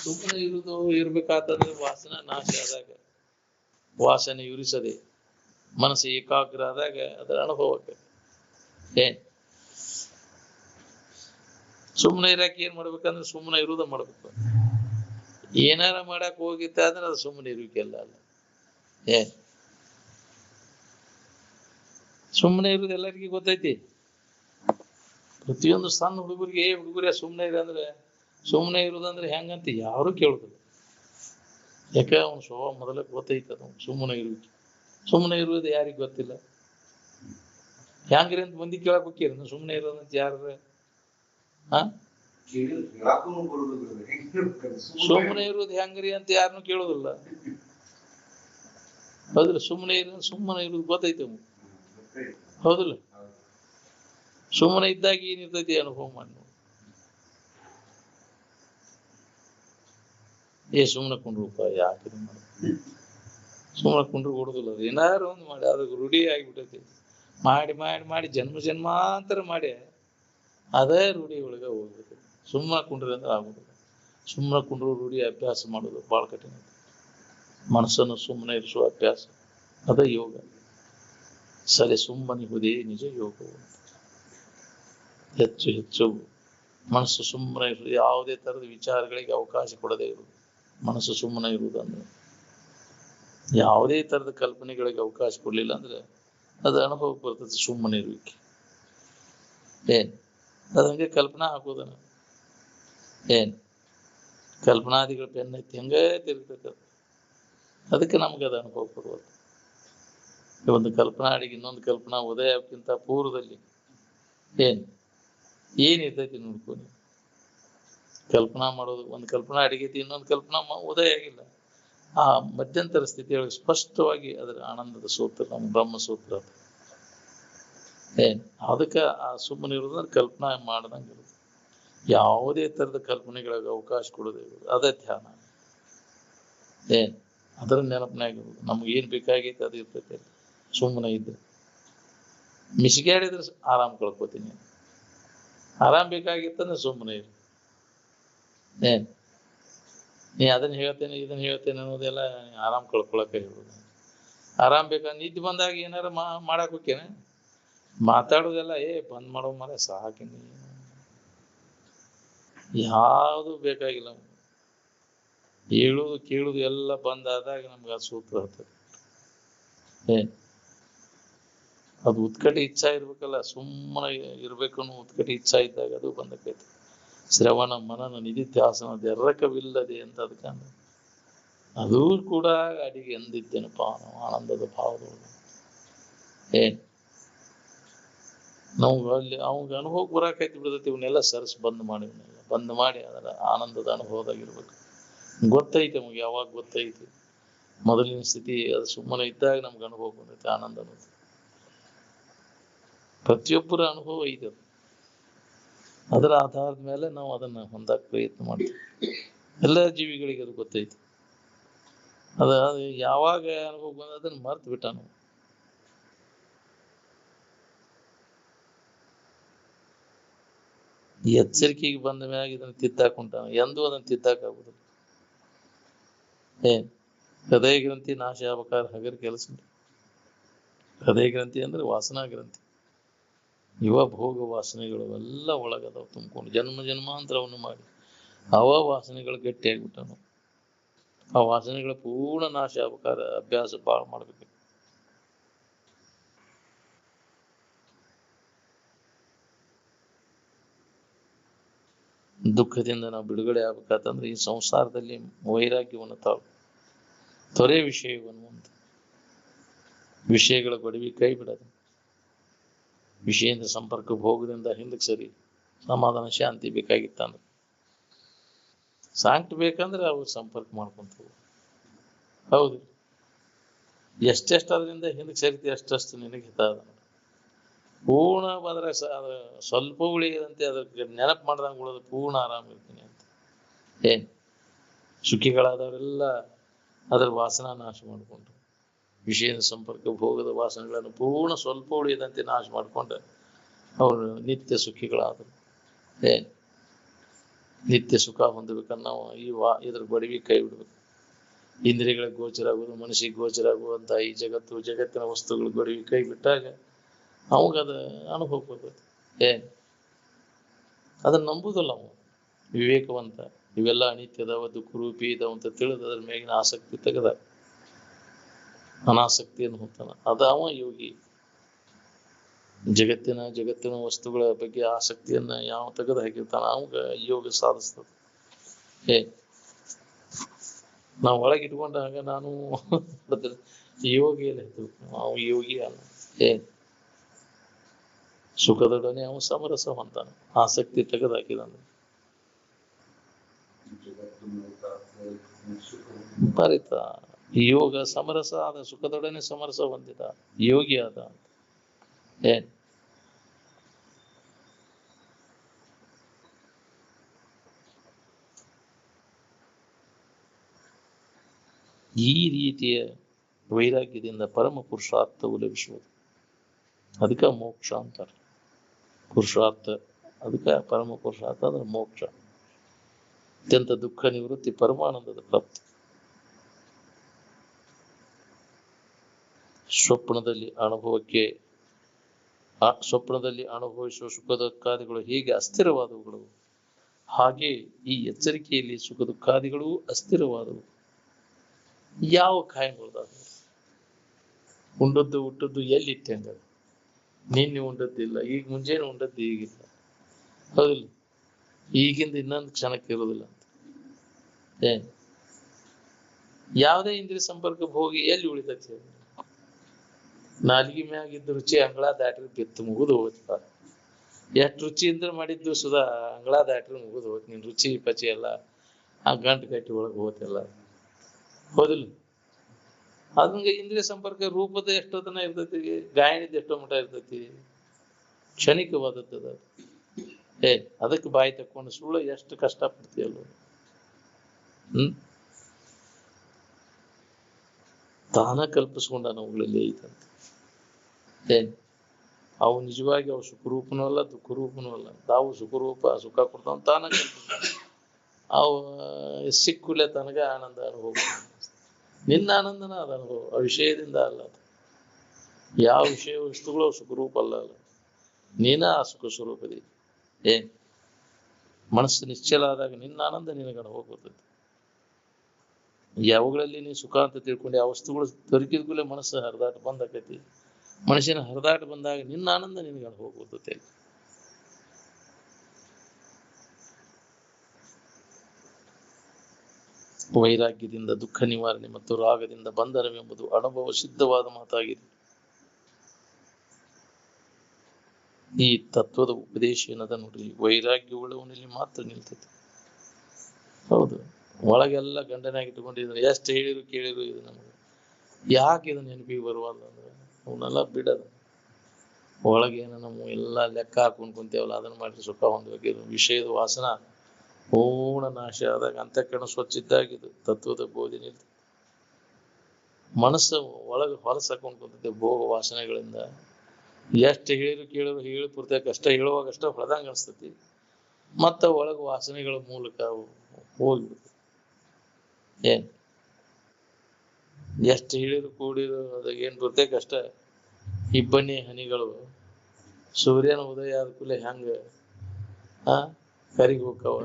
ಸುಮ್ಮನೆ ಇರುವುದು ಇರ್ಬೇಕಾತಂದ್ರೆ ವಾಸನ ನಾಶ ಆದಾಗ, ವಾಸನೆ ಉರಿಸದೆ ಮನಸ್ಸು ಏಕಾಗ್ರ ಆದಾಗ ಅದರ ಅನುಭವಕ್ಕೆ ಏನ್ ಸುಮ್ಮನೆ ಇರಾಕ ಏನ್ ಮಾಡ್ಬೇಕಂದ್ರೆ ಸುಮ್ಮನೆ ಇರುವುದ ಮಾಡ್ಬೇಕು. ಏನಾರ ಮಾಡಕ್ ಹೋಗಿತ್ತ ಅಂದ್ರೆ ಅದು ಸುಮ್ಮನೆ ಇರುವಿಕೆಲ್ಲ ಅಲ್ಲ. ಏನ್ ಸುಮ್ಮನೆ ಇರುವುದು ಎಲ್ಲರಿಗೂ ಗೊತ್ತೈತಿ. ಪ್ರತಿಯೊಂದು ಸಣ್ಣ ಹುಡುಗರಿಗೆ ಸುಮ್ಮನೆ ಇದೆ ಅಂದ್ರೆ ಸುಮ್ಮನೆ ಇರುದಂದ್ರೆ ಹೆಂಗಂತ ಯಾರು ಕೇಳುದಿಲ್ಲ. ಯಾಕೆ ಅವನು ಸ್ವಭಾವ ಮೊದಲೇ ಗೊತ್ತೈತ. ಸುಮ್ಮನೆ ಇರುವಿಕೆ, ಸುಮ್ಮನೆ ಇರುವುದು ಯಾರಿಗ್ ಗೊತ್ತಿಲ್ಲ. ಹೆಂಗ್ರಿ ಅಂತ ಮಂದಿ ಕೇಳಕ್ ಹೋಗ್ಯಾರ ಸುಮ್ಮನೆ ಇರೋದಂತ ಯಾರ ಸುಮ್ಮನೆ ಇರುವುದು ಹೆಂಗ್ರಿ ಅಂತ ಯಾರನ್ನು ಕೇಳುದಿಲ್ಲ. ಹೌದಿಲ್ಲ? ಸುಮ್ಮನೆ ಇರುವುದು ಗೊತ್ತೈತೆ. ಹೌದಿಲ್ಲ? ಸುಮ್ಮನೆ ಇದ್ದಾಗ ಏನಿರ್ತೈತಿ ಅನುಭವ ಮಾಡಿ ನೋಡಿ. ಸುಮ್ಮನೆ ಕುಂಡ್ರೂಪ ಯಾಕೆ ಸುಮ್ಮನೆ ಕುಂಡ್ರು ಕೊಡುದಿಲ್ಲ. ಏನಾರು ಒಂದು ಮಾಡಿ ಅದಕ್ಕೆ ರೂಢಿ ಆಗಿಬಿಟ್ಟೈತಿ. ಮಾಡಿ ಮಾಡಿ ಮಾಡಿ ಜನ್ಮ ಜನ್ಮಾಂತರ ಮಾಡಿ ಅದೇ ರೂಢಿ ಒಳಗೆ ಹೋಗ್ಬೇಕು. ಸುಮ್ಮನೆ ಕುಂಡ್ರಿ ಅಂದ್ರೆ ಆಗುದಿಲ್ಲ. ಸುಮ್ಮನೆ ಕುಂಡ್ರು ರೂಢಿ ಅಭ್ಯಾಸ ಮಾಡೋದು ಬಹಳ ಕಠಿಣ. ಮನಸ್ಸನ್ನು ಸುಮ್ಮನೆ ಇರಿಸುವ ಅಭ್ಯಾಸ ಅದೇ ಯೋಗ. ಸರಿ ಸುಮ್ಮನಿಹುದೇ ನಿಜ ಯೋಗವು. ಹೆಚ್ಚು ಹೆಚ್ಚು ಮನಸ್ಸು ಸುಮ್ಮನೆ ಇರುವುದು, ಯಾವುದೇ ತರದ ವಿಚಾರಗಳಿಗೆ ಅವಕಾಶ ಕೊಡದೇ ಇರುವುದು. ಮನಸ್ಸು ಸುಮ್ಮನೆ ಇರುವುದಂದ್ರೆ ಯಾವುದೇ ತರದ ಕಲ್ಪನೆಗಳಿಗೆ ಅವಕಾಶ ಕೊಡ್ಲಿಲ್ಲ ಅಂದ್ರೆ ಅದು ಅನುಭವಕ್ಕೆ ಬರ್ತದೆ. ಸುಮ್ಮನೆ ಇರುವಿಕೆ ಏನ್ ಅದಂಗೆ ಕಲ್ಪನಾ ಹಾಕೋದನ ಏನ್ ಕಲ್ಪನಾದಿಗಳ ಪೆನ್ ಐತಿ ಹೆಂಗ ತಿರುಗ್ತೈತೆ. ಅದಕ್ಕೆ ನಮ್ಗೆ ಅದು ಅನುಭವ ಕೊಡುವುದು. ಒಂದು ಕಲ್ಪನಾ ಅಡಿಗೆ ಇನ್ನೊಂದು ಕಲ್ಪನಾ ಉದಯಕ್ಕಿಂತ ಪೂರ್ವದಲ್ಲಿ ಏನಿರ್ತೈತಿ ನೋಡ್ಕೊಂಡು ಕಲ್ಪನಾ ಮಾಡೋದು. ಒಂದು ಕಲ್ಪನಾ ಅಡಿಗೈತಿ, ಇನ್ನೊಂದು ಕಲ್ಪನಾ ಉದಯ ಆಗಿಲ್ಲ. ಆ ಮಧ್ಯಂತರ ಸ್ಥಿತಿಯೊಳಗೆ ಸ್ಪಷ್ಟವಾಗಿ ಅದರ ಆನಂದದ ಸೂತ್ರ ನಮ್ಮ ಬ್ರಹ್ಮ ಸೂತ್ರ ಅದಕ್ಕೆ ಆ ಸುಮ್ಮನೆ ಇರೋದಂದ್ರೆ ಕಲ್ಪನಾ ಮಾಡ್ದಂಗೆ ಇರೋದು. ಯಾವುದೇ ತರದ ಕಲ್ಪನೆಗಳಿಗೆ ಅವಕಾಶ ಕೊಡೋದೇ ಇರೋದು. ಅದೇ ಧ್ಯಾನ. ಅದರ ನೆನಪಿನಾಗಿರೋದು. ನಮ್ಗೆ ಏನ್ ಬೇಕಾಗೈತೆ ಅದು ಇರ್ತೈತೆ. ಸುಮ್ಮನೆ ಇದ್ರೆ ಮಿಸಿಗಾಡಿದ್ರೆ ಆರಾಮ್ ಕಳ್ಕೊತೀನಿ. ಆರಾಮ್ ಬೇಕಾಗಿತ್ತಂದ್ರೆ ಸುಮ್ಮನೆ ಇರು. ನೀ ಅದನ್ನ ಹೇಳ್ತೇನೆ ಇದನ್ನ ಹೇಳ್ತೇನೆ ಅನ್ನೋದೆಲ್ಲ ಆರಾಮ್ ಕಳ್ಕೊಳಕ ಇರೋದು. ಆರಾಮ್ ಬೇಕಾದ್ರೆ ನಿದ್ದೆ ಬಂದಾಗ ಏನಾರ ಮಾಡಕ್ ಹೋಗ್ತೇನೆ. ಮಾತಾಡೋದೆಲ್ಲ ಬಂದ್ ಮಾಡೋ ಮರ ಸಾಕಿನಿ. ಯಾವುದು ಬೇಕಾಗಿಲ್ಲ. ಹೇಳುದು ಕೇಳುದು ಎಲ್ಲ ಬಂದಾದಾಗ ನಮ್ಗೆ ಆ ಸೂತ್ರ ಆಗ್ತದೆ. ಅದು ಉತ್ಕಟ ಇಚ್ಛಾ ಇರ್ಬೇಕಲ್ಲ. ಸುಮ್ಮನೆ ಇರ್ಬೇಕು ಅನ್ನೋ ಉತ್ಕಟ ಇಚ್ಛಾ ಇದ್ದಾಗ ಅದು ಬಂದಕೈತಿ. ಶ್ರವಣ ಮನನ ನಿಧಿಧ್ಯಾಸನ ದೆರ್ರಕವಿಲ್ಲದೆ ಅಂತ ಅದಕ್ಕೆ ಅದೂ ಕೂಡ ಅಡಿಗೆ ಎಂದಿದ್ದೇನಪ್ಪ ಆನಂದದ ಭಾವದೊಳಗೆ. ನಮ್ಗೆ ಅಲ್ಲಿ ಅವಾಗ ಅನುಭವ ಬರಾಕೈತಿ ಬಿಡ್ತೈತಿ. ಇವನ್ನೆಲ್ಲ ಸರಸ್ ಬಂದ್ ಮಾಡಿ ಅದರ ಆನಂದದ ಅನುಭವದಾಗಿರ್ಬೇಕು. ಗೊತ್ತೈತಿ ನಮ್ಗೆ. ಯಾವಾಗ ಗೊತ್ತೈತಿ ಮೊದಲಿನ ಸ್ಥಿತಿ ಅದು ಸುಮ್ಮನೆ ಇದ್ದಾಗ ನಮ್ಗೆ ಅನುಭವ ಬಂದೈತಿ ಆನಂದ ಅನ್ನೋದು. ಪ್ರತಿಯೊಬ್ಬರ ಅನುಭವ ಐತೆ. ಅದರ ಆಧಾರದ ಮೇಲೆ ನಾವು ಅದನ್ನ ಹೊಂದಕ್ಕೆ ಪ್ರಯತ್ನ ಮಾಡ್ತೀವಿ. ಎಲ್ಲ ಜೀವಿಗಳಿಗೆ ಅದು ಗೊತ್ತೈತಿ. ಅದು ಯಾವಾಗ ಅನುಭವ ಬಂದ ಅದನ್ನ ಮರ್ತು ಬಿಟ್ಟ ನಾವು. ಎಚ್ಚರಿಕೆಗೆ ಬಂದ ಮ್ಯಾಗ ಇದನ್ನ ತಿದ್ದಾಕೊಂಟಾನ. ಎಂದೂ ಅದನ್ನ ತಿದ್ದಾಕಾಗುದಿಲ್ಲ. ಹೃದಯ ಗ್ರಂಥಿ ನಾಶ ಆಗ್ಬೇಕಾರ ಹಗರ್ ಕೆಲಸ. ಹೃದಯ ಗ್ರಂಥಿ ಅಂದ್ರೆ ವಾಸನಾ ಗ್ರಂಥಿ. ಯುವ ಭೋಗ ವಾಸನೆಗಳು ಎಲ್ಲ ಒಳಗದವು ತುಂಬಿಕೊಂಡು ಜನ್ಮ ಜನ್ಮಾಂತರವನ್ನು ಮಾಡಿ ಅವ ವಾಸನೆಗಳು ಗಟ್ಟಿಯಾಗ್ಬಿಟ್ಟಾನು. ಆ ವಾಸನೆಗಳ ಪೂರ್ಣ ನಾಶ ಆಗ್ಬೇಕಾರ ಅಭ್ಯಾಸ ಭಾಳ ಮಾಡ್ಬೇಕು. ದುಃಖದಿಂದ ನಾವು ಬಿಡುಗಡೆ ಆಗ್ಬೇಕಂತಂದ್ರೆ ಈ ಸಂಸಾರದಲ್ಲಿ ವೈರಾಗ್ಯವನ್ನು ತೊರೆ ವಿಷಯವನ್ನು ಒಂದು ವಿಷಯಗಳ ಗೊಡವಿ ಕೈ ಬಿಡೋದು. ವಿಷಯದ ಸಂಪರ್ಕ ಭೋಗದಿಂದ ಹಿಂದಕ್ಕೆ ಸರಿ ಸಮಾಧಾನ ಶಾಂತಿ ಬೇಕಾಗಿತ್ತಂದ್ರೆ ಸಾಂಕ್ಟ್ ಬೇಕಂದ್ರೆ ಅವು ಸಂಪರ್ಕ ಮಾಡ್ಕೊಂತ ಹೌದು. ಎಷ್ಟೆಷ್ಟು ಅದರಿಂದ ಹಿಂದಕ್ಕೆ ಸರಿತಿ ಅಷ್ಟಷ್ಟು ನಿನಗೆ ಹಿತ ಅದ. ಪೂರ್ಣ ಬಂದ್ರೆ ಸ್ವಲ್ಪ ಉಳಿಯದಂತೆ ಅದಕ್ಕೆ ನೆನಪು ಮಾಡ್ದಂಗೆ ಉಳಿದು ಪೂರ್ಣ ಆರಾಮ ಇರ್ತೀನಿ ಅಂತ. ಸುಖಿಗಳಾದವರೆಲ್ಲ ಅದರ ವಾಸನಾ ನಾಶ ಮಾಡಿಕೊಂಡ್ರು. ವಿಷಯದ ಸಂಪರ್ಕ ಭೋಗದ ವಾಸನೆಗಳನ್ನು ಪೂರ್ಣ ಸ್ವಲ್ಪ ಉಳಿಯದಂತೆ ನಾಶ ಮಾಡಿಕೊಂಡು ಅವರು ನಿತ್ಯ ಸುಖಿಗಳಾದರು. ನಿತ್ಯ ಸುಖ ಹೊಂದಬೇಕನ್ನ ನಾವು ಇದ್ರ ಬಡವಿ ಕೈ ಬಿಡ್ಬೇಕು. ಇಂದ್ರಿಯಗಳಿಗೆ ಗೋಚರ ಆಗುವುದು, ಮನಸ್ಸಿಗೆ ಗೋಚರ ಆಗುವಂತ ಈ ಜಗತ್ತಿನ ವಸ್ತುಗಳು ಬಡವಿ ಕೈ ಬಿಟ್ಟಾಗ ಅವಾಗದ ಅನುಭವ ಬರ್ತದೆ. ಅದನ್ನ ನಂಬುದಲ್ಲ ಅವ ವಿವೇಕವಂತ. ಇವೆಲ್ಲ ಅನಿತ್ಯದವ, ದುಃಖ ರೂಪಿ ಇದಾವ ಅಂತ ತಿಳಿದು ಅದ್ರ ಮೇಗಿನ ಆಸಕ್ತಿ ತೆಗೆದ ಅನಾಸಕ್ತಿಯನ್ನು ಹೊಂತಾನ. ಅದ ಅವ ಯೋಗಿ. ಜಗತ್ತಿನ ವಸ್ತುಗಳ ಬಗ್ಗೆ ಆಸಕ್ತಿಯನ್ನ ಯಾವ ತೆಗೆದು ಹಾಕಿರ್ತಾನ ಅವಾಗ ಯೋಗ ಸಾಧಿಸ್ತದೆ. ನಾವು ಒಳಗಿಟ್ಕೊಂಡಾಗ ನಾನು ಯೋಗಿ ಅವ ಯೋಗಿ ಅಲ್ಲ. ಸುಖದೊಡನೆ ಅವ ಸಮರಸ ಹೊಂತಾನ, ಆಸಕ್ತಿ ತೆಗೆದು ಹಾಕಿದಾನೆ. ಬರಿತ ಯೋಗ ಸಮರಸ ಆದ, ಸುಖದೊಡನೆ ಸಮರಸ ಹೊಂದಿದ ಯೋಗಿ ಆದ. ಈ ರೀತಿಯ ವೈರಾಗ್ಯದಿಂದ ಪರಮ ಪುರುಷಾರ್ಥವು ಲಭಿಸುವುದು. ಅದಕ್ಕೆ ಮೋಕ್ಷ ಅಂತಾರೆ. ಪುರುಷಾರ್ಥ ಅದಕ್ಕೆ ಪರಮ ಪುರುಷಾರ್ಥ ಅಂದ್ರೆ ಮೋಕ್ಷ. ಅತ್ಯಂತ ದುಃಖ ನಿವೃತ್ತಿ, ಪರಮಾನಂದದ ಪ್ರಾಪ್ತಿ. ಸ್ವಪ್ನದಲ್ಲಿ ಅನುಭವಿಸುವ ಸುಖ ದುಃಖಾದಿಗಳು ಹೇಗೆ ಅಸ್ಥಿರವಾದವುಗಳು, ಹಾಗೆ ಈ ಎಚ್ಚರಿಕೆಯಲ್ಲಿ ಸುಖ ದುಃಖಾದಿಗಳು ಅಸ್ಥಿರವಾದವು. ಯಾವ ಕಾಯಂಗಳದಾದ ಉಂಡದ್ದು ಹುಟ್ಟದ್ದು ಎಲ್ಲಿಟ್ಟೆ ಅಂದ, ನಿನ್ನೆ ಉಂಡದ್ದಿಲ್ಲ, ಈಗ ಮುಂಜಾನೆ ಉಂಡದ್ದು ಈಗಿಲ್ಲ, ಹೌದಿಲ್ಲ, ಈಗಿಂದ ಇನ್ನೊಂದು ಕ್ಷಣಕ್ಕೆ ಇರೋದಿಲ್ಲ ಅಂತ. ಯಾವುದೇ ಇಂದ್ರಿಯ ಸಂಪರ್ಕ ಹೋಗಿ ಎಲ್ಲಿ ಉಳಿತೈತಿ? ನಾಲ್ಗಿ ಮ್ಯಾಗಿದ್ದ ರುಚಿ ಅಂಗಳ ದಾಟ್ರಿ ಬಿತ್ತು ಮುಗಿದು ಹೋಗ್ತ. ಎಷ್ಟು ರುಚಿಯಿಂದ ಮಾಡಿದ್ದು ಸುಧಾ ಅಂಗಳ ದಾಟ್ರಿ ಮುಗಿದು ಹೋಗ್ತಿ. ನಿನ್ ರುಚಿ ಪಚಿ ಎಲ್ಲ ಆ ಗಂಟು ಕಟ್ಟಿ ಒಳಗೆ ಹೋಗ್ತಿಲ್ಲ, ಹೌದಿಲ್ಲ. ಅದಂಗ ಇಂದ್ರಿಯ ಸಂಪರ್ಕ ರೂಪದ ಎಷ್ಟೊತ್ತನ ಇರ್ತೈತಿ, ಗಾಯನದ ಎಷ್ಟೋ ಮಠ ಇರ್ತೈತಿ, ಕ್ಷಣಿಕವಾದದ್ದು. ಅದಕ್ಕೆ ಬಾಯಿ ತಕ್ಕೊಂಡು ಸುಳ್ಳು ಎಷ್ಟು ಕಷ್ಟ ಪಡ್ತೀಯಲ್ಲ. ತಾನ ಕಲ್ಪಿಸ್ಕೊಂಡ ಅವುಗಳಲ್ಲಿ ಐತಂತ. ಅವು ನಿಜವಾಗಿ ಅವು ಸುಖರೂಪನೂ ಅಲ್ಲ, ದುಃಖ ರೂಪನೂ ಅಲ್ಲ. ತಾವು ಸುಖರೂಪ, ಸುಖ ಕೊಡ್ತಾವ ತಾನ ಕಲ್ಪಿಸ್ಕೊಂಡ. ಅವು ಸಿಕ್ಕುಲೆ ತನಗ ಆನಂದ ಅನುಭವ. ನಿನ್ನ ಆನಂದನ ಅದ ಅನುಭವ, ಆ ವಿಷಯದಿಂದ ಅಲ್ಲ. ಯಾವ ವಿಷಯ ವಸ್ತುಗಳು ಸುಖರೂಪ ಅಲ್ಲ. ನೀನ ಆ ಸುಖ ಸ್ವರೂಪದಿ. ಮನಸ್ಸು ನಿಶ್ಚಲ ಆದಾಗ ನಿನ್ನ ಆನಂದ ನಿನಗೆ ಅನುಭವ ಬರ್ತೈತಿ. ಯಾವಗಳಲ್ಲಿ ನೀ ಸುಖ ಅಂತ ತಿಳ್ಕೊಂಡು ಆ ವಸ್ತುಗಳು ದೊರಕಿದ್ಕೂಲೆ ಮನಸ್ಸು ಹರಿದಾಟ ಬಂದಾಕೈತಿ. ಮನಸ್ಸಿನ ಹರಿದಾಟ ಬಂದಾಗ ನಿನ್ನ ಆನಂದ ನಿನಗೆ ಅನುಭವ ಬರ್ತೈತಿ. ವೈರಾಗ್ಯದಿಂದ ದುಃಖ ನಿವಾರಣೆ ಮತ್ತು ರಾಗದಿಂದ ಬಂಧನವೆಂಬುದು ಅನುಭವ ಸಿದ್ಧವಾದ ಮಾತಾಗಿದೆ. ಈ ತತ್ವದ ಉಪದೇಶ ಏನದ ನೋಡ್ರಿ, ವೈರಾಗ್ಯ ಉಳ್ಳವನಲ್ಲಿ ಮಾತ್ರ ನಿಲ್ತೈತಿ. ಹೌದು, ಒಳಗೆಲ್ಲ ಗಂಡನಾಗಿ ಇಟ್ಕೊಂಡಿದ್ರೆ ಎಷ್ಟು ಹೇಳಿರು ಕೇಳಿರು ಇದು ನಮಗೆ ಯಾಕೆ ಇದು ನೆನಪಿಗೆ ಬರುವಲ್ಲ ಅಂದ್ರೆ ಅವನ್ನೆಲ್ಲ ಬಿಡದ. ಒಳಗೇನ ನಮ್ಮ ಎಲ್ಲ ಲೆಕ್ಕ ಹಾಕೊಂಡು ಕುಂತೇವಲ್ಲ, ಅದನ್ನ ಮಾಡಿ ಸುಖ ಹೊಂದಬೇಕು. ವಿಷಯದ ವಾಸನ ಪೂರ್ಣ ನಾಶ ಆದಾಗ ಅಂತಃಕರಣ ಸ್ವಚ್ಛ ಇದ್ದಾಗಿದ್ದು ತತ್ವದ ಬೋಧಿ ನಿಲ್ತದೆ. ಮನಸ್ಸು ಒಳಗೆ ಹೊಲಸು ಹಾಕೊಂಡು ಕುಂತೈತೆ ಭೋಗ ವಾಸನೆಗಳಿಂದ. ಎಷ್ಟು ಹೇಳಿರು ಕೇಳಿರು ಹೇಳಿ ಪೂರ್ತಿ ಕಷ್ಟ ಹೇಳುವಾಗ ಅಷ್ಟ ಹೊಳದಂಗ ಅನಿಸ್ತತಿ. ಮತ್ತ ಒಳಗ ವಾಸನೆಗಳ ಮೂಲಕ ಹೋಗ್ಬಿಡ್ತದೆ. ಎಷ್ಟು ಹೇಳಿರು ಕೂಡಿರು ಅದಾಗ ಏನ್ ಪೂರ್ತಿ ಕಷ್ಟ. ಇಬ್ಬನಿ ಹನಿಗಳು ಸೂರ್ಯನ ಉದಯ ಆದ ಕೂಡಲೇ ಹೆಂಗ ಕರಿಗಿ ಹೋಗ್ತಾವ,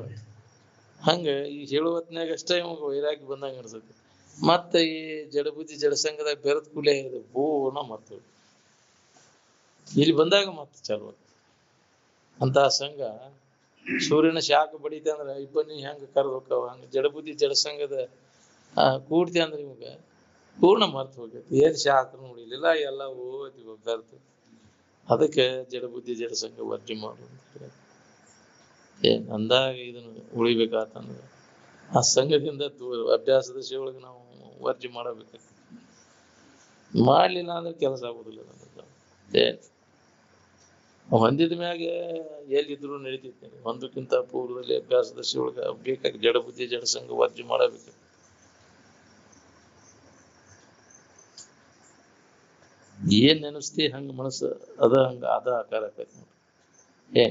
ಹಂಗ ಈ ಹೇಳುವತ್ನಾಗ ಅಷ್ಟೇ ಇವಾಗ ವೈರಾಗ್ಯ ಬಂದಂಗ ಅನ್ಸತಿ. ಮತ್ತೆ ಈ ಜಡಬುದ್ಧಿ ಜಡಸಂಗದಾಗ ಬೆರೆದ ಕೂಡಲೇ ಪೂರ್ಣ ಮತ್ತು ಇಲ್ಲಿ ಬಂದಾಗ ಮತ್ತೆ ಚಾಲು ಅಂತಹ ಸಂಘ. ಸೂರ್ಯನ ಶಾಖ ಬಡಿತೆ ಅಂದ್ರೆ ಇಬ್ಬನಿ ಹೆಂಗ ಕರೆದು ಹೋಗ್ತಾವ, ಹಂಗ ಜಡಬುದ್ಧಿ ಜಡಸಂಗದ ಕೂಡ್ತಿ ಅಂದ್ರೆ ಇವಾಗ ಪೂರ್ಣ ಮರ್ತು ಹೋಗೈತಿ. ಏನ್ ಶಾಖ ನೋಡಿಲಿಲ್ಲ, ಎಲ್ಲ ಹೋಗ್ತಿ ಬೆರ್ತು. ಅದಕ್ಕೆ ಜಡಬುದ್ಧಿ ಜಡಸಂಗ ವರ್ಜಿ ಮಾಡು ಅಂದಾಗ ಇದನ್ನು ಉಳಿಬೇಕಾತಂದ್ರೆ ಆ ಸಂಘದಿಂದ ಅಭ್ಯಾಸದ ಸೇವಳಿಗೆ ನಾವು ವರ್ಜಿ ಮಾಡಬೇಕು. ಮಾಡ್ಲಿಲ್ಲ ಅಂದ್ರೆ ಕೆಲಸ ಆಗುದಿಲ್ಲ. ಹೊಂದಿದ ಮ್ಯಾಗೆ ಎಲ್ಲಿದ್ರು ನಡೀತಿದ್ದೇನೆ. ಒಂದಕ್ಕಿಂತ ಪೂರ್ವದಲ್ಲಿ ಅಭ್ಯಾಸದ ಸೇವಳಿಗೆ ಬೇಕಾಗಿ ಜಡಬುದ್ಧಿ ಜಡಸಂಗ ವರ್ಜಿ ಮಾಡಬೇಕು. ಏನ್ ನೆನಸ್ತಿ ಹಂಗ ಮನಸ್ಸು ಅದ ಹಂಗ ಆಕಾರ ಆಕೈತಿ ನೋಡಿ.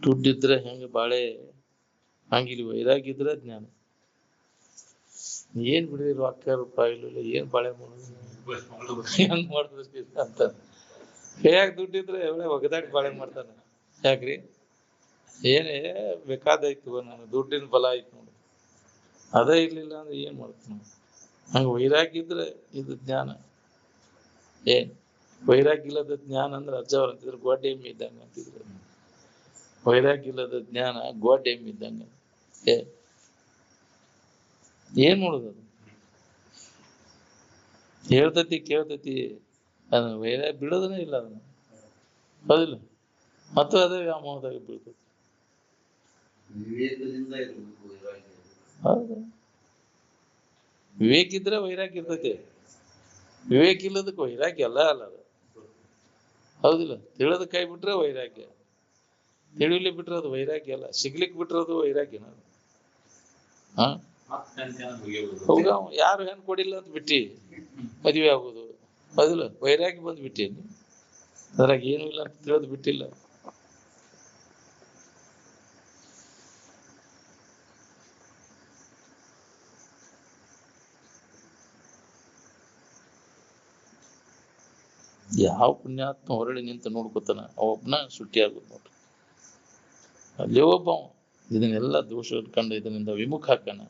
ದುಡ್ಡಿದ್ರೆ ಹೆಂಗ ಬಾಳೆ ಹಂಗಿಲ್ಲಿ ವೈರಾಗ್ಯ ಇದ್ರೆ ಜ್ಞಾನ. ಏನ್ ಬಿಡ್ರಿ ರೊಕ್ಕ ರೂಪಾಯಿ ಏನ್ ಬಾಳೆ ಮಾಡೋದು ಹೆಂಗ್ ಮಾಡಿದ್ರಿ ಅಂತ. ಕೈಯಾಗ ದುಡ್ಡಿದ್ರೆ ಒಳ್ಳೆ ಒಗದಾಡಿ ಬಾಳೆ ಮಾಡ್ತಾನೆ. ಯಾಕ್ರಿ ಏನೇ ಬೇಕಾದಾಯ್ತು ನಾನು ದುಡ್ಡಿನ ಬಲ ಆಯ್ತು ನೋಡಿ, ಅದೇ ಇರ್ಲಿಲ್ಲ ಅಂದ್ರೆ ಏನ್ ಮಾಡ್ತಾನ. ಹಂಗ ವೈರಾಗ್ಯ ಇದ್ರೆ ಇದು ಜ್ಞಾನ. ಏನ್ ವೈರಾಗ್ಯ ಇಲ್ಲದ ಜ್ಞಾನ ಅಂದ್ರೆ ಅಜ್ಜವ್ರ ಅಂತಿದ್ರು ಗೋಡೆ ಎಮ್ಮಿ ಇದ್ದಂಗ ಅಂತಿದ್ರು. ವೈರಾಗ್ಯ ಇಲ್ಲದ ಜ್ಞಾನ ಗೋಡೆ ಎಮ್ಮಿ ಇದ್ದಂಗ. ಏನ್ ಮಾಡುದು ಅದು? ಹೇಳ್ತತಿ ಕೇಳ್ತತಿ, ಅದನ್ನ ವೈರಾಗ್ಯ ಬಿಡೋದನೇ ಇಲ್ಲ ಅದನ್ನ, ಹೌದಿಲ್ಲ? ಮತ್ತು ಅದೇ ವ್ಯಾಮೋಹದಾಗ ಬೀಳ್ತತಿ. ಹೌದು, ವಿವೇಕ ಇದ್ರೆ ವೈರಾಗ್ಯ ಇರ್ತೈತಿ. ವಿವೇಕ ಇಲ್ಲದಕ್ಕೆ ವೈರಾಗ್ಯ ಅಲ್ಲ ಅಲ್ಲ ಅದು, ಹೌದಿಲ್ಲ? ತಿಳಿದ ಕೈ ಬಿಟ್ರೆ ವೈರಾಗ್ಯ, ತಿಳಿಲಿ ಬಿಟ್ರೆ ಅದು ವೈರಾಗ್ಯ ಅಲ್ಲ. ಸಿಗ್ಲಿಕ್ ಬಿಟ್ರೆ ಅದು ವೈರಾಗ್ಯನ. ಹೌದ, ಯಾರು ಹೆಣ್ ಕೊಡಿಲ್ಲ ಅಂತ ಬಿಟ್ಟಿ ಮದ್ವೆ ಆಗೋದು, ಹೌದಿಲ್ಲ? ವೈರಾಗ್ಯ ಬಂದ್ ಬಿಟ್ಟೇನಿ, ಅದ್ರಾಗ ಏನು ಇಲ್ಲ ಅಂತ ತಿಳಿದ್ ಬಿಟ್ಟಿಲ್ಲ. ಯಾವ ಪುಣ್ಯಾತ್ಮ ಹೊರಳಿ ನಿಂತು ನೋಡ್ಕೊತಾನ ಅವೊಬ್ಬನ ಸುಟ್ಟಿ ಆಗುದು ನೋಡ್ರಿ. ಅಲ್ಲೇ ಒಬ್ಬ ಇದನ್ನೆಲ್ಲ ದೋಷ ಕಂಡು ಇದರಿಂದ ವಿಮುಖ ಹಾಕನ,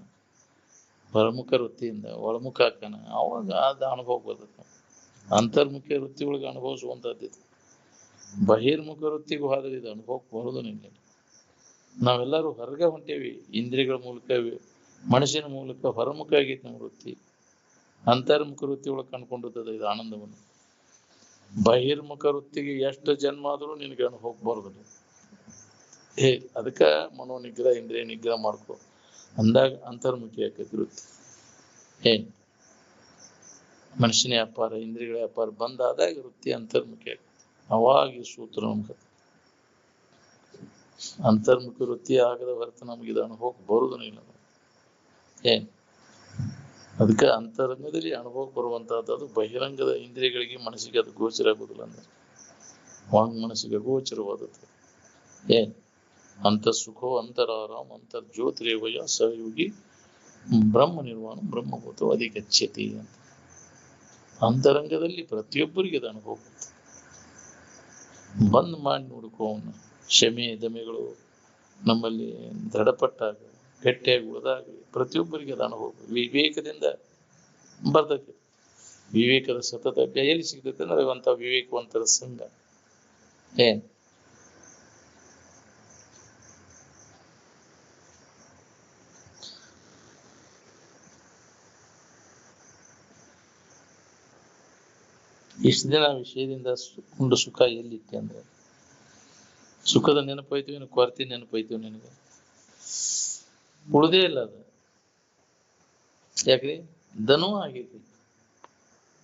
ಹೊರಮುಖ ವೃತ್ತಿಯಿಂದ ಒಳಮುಖ ಹಾಕನ, ಅವಾಗ ಅದ ಅನುಭವ ಬರ್ತದೆ. ಅಂತರ್ಮುಖ ವೃತ್ತಿ ಒಳಗೆ ಅನುಭವಿಸುವಂತದ್ದು. ಬಹಿರ್ಮುಖ ವೃತ್ತಿಗೂ ಹೋದ್ರೆ ಇದು ಅನುಭವಕ್ಕೆ ಬರೋದು ನಿಮಗೆ. ನಾವೆಲ್ಲರೂ ಹೊರಗೆ ಹೊಂಟೇವಿ, ಇಂದ್ರಿಯಗಳ ಮೂಲಕ ಮನಸ್ಸಿನ ಮೂಲಕ ಹೊರಮುಖ ಆಗೈತಿ ನಮ್ಮ ವೃತ್ತಿ. ಅಂತರ್ಮುಖ ವೃತ್ತಿ ಒಳಗೆ ಕಂಡುಕೊಂಡಿರ್ತದೆ ಇದು ಆನಂದವನ್ನು. ಬಹಿರ್ಮುಖ ವೃತ್ತಿಗೆ ಎಷ್ಟು ಜನ್ಮ ಆದ್ರೂ ನಿನಗೆ ಅನುಭವಕ್ಕೆ ಬರೋದಿಲ್ಲ. ಅದಕ್ಕ ಮನೋ ನಿಗ್ರಹ ಇಂದ್ರಿಯ ನಿಗ್ರಹ ಮಾಡ್ಕೊ ಅಂದಾಗ ಅಂತರ್ಮುಖಿ ಆಕೈತಿ ವೃತ್ತಿ. ಮನುಷ್ಯನ ವ್ಯಾಪಾರ ಇಂದ್ರಿಯಗಳ ವ್ಯಾಪಾರ ಬಂದಾದಾಗ ವೃತ್ತಿ ಅಂತರ್ಮುಖಿ ಆಕೈತಿ. ಅವಾಗ ಈ ಸೂತ್ರ ನಮ್ಗೆ ಅಂತರ್ಮುಖ ವೃತ್ತಿ ಆಗದ ಹೊರತು ನಮ್ಗೆ ಇದು ಅನುಭವಕ್ಕೆ ಬರುವುದೂ ಇಲ್ಲ. ಅದಕ್ಕೆ ಅಂತರಂಗದಲ್ಲಿ ಅನುಭವಕ್ಕೆ ಬರುವಂತಹದ್ದು. ಅದು ಬಹಿರಂಗದ ಇಂದ್ರಿಯಗಳಿಗೆ ಮನಸ್ಸಿಗೆ ಅದು ಗೋಚರ ಆಗುದಿಲ್ಲ. ಅಂದ್ರೆ ವಾಂಗ್ ಮನಸ್ಸಿಗೆ ಗೋಚರವಾದದ್ದು ಅಂತ ಸುಖೋ ಅಂತರಾರಾಮ್ ಅಂತರ್ಜ್ಯೋತಿರೇವಯ ಸಹಯೋಗಿ ಬ್ರಹ್ಮ ನಿರ್ವಾಣ ಬ್ರಹ್ಮಭೂತೋ ಅಧಿಗಚ್ಚತಿ ಅಂತ. ಅಂತರಂಗದಲ್ಲಿ ಪ್ರತಿಯೊಬ್ಬರಿಗೆ ಅದು ಅನುಭವ ಬಂದ್ ಮಾಡಿ ನೋಡ್ಕೋವನ್ನ. ಶಮೆ ದಮೆಗಳು ನಮ್ಮಲ್ಲಿ ದೃಢಪಟ್ಟಾಗ, ಗಟ್ಟಿಯಾಗಿ ಉಳಿದಾಗಲಿ ಪ್ರತಿಯೊಬ್ಬರಿಗೆ ಅದು ಅನುಭವ ವಿವೇಕದಿಂದ ಬರ್ತೈತಿ. ವಿವೇಕದ ಸತತ ಎಲ್ಲಿ ಸಿಗ್ತೈತೆ ಅಂದ್ರೆ ಅಂತ ವಿವೇಕವಂತರ ಸಂಘ. ಇಷ್ಟು ದಿನ ವಿಷಯದಿಂದ ಉಂಡು ಸುಖ ಎಲ್ಲಿತ್ತೆ ಅಂದ್ರೆ, ಸುಖದ ನೆನಪೈತೀವಿ, ಕೊರತೆ ನೆನಪೈತೀವಿ, ನಿನಗೆ ಉಳಿದೇ ಇಲ್ಲ ಅದು. ಯಾಕ್ರಿ ದನೂ ಆಗೈತಿ.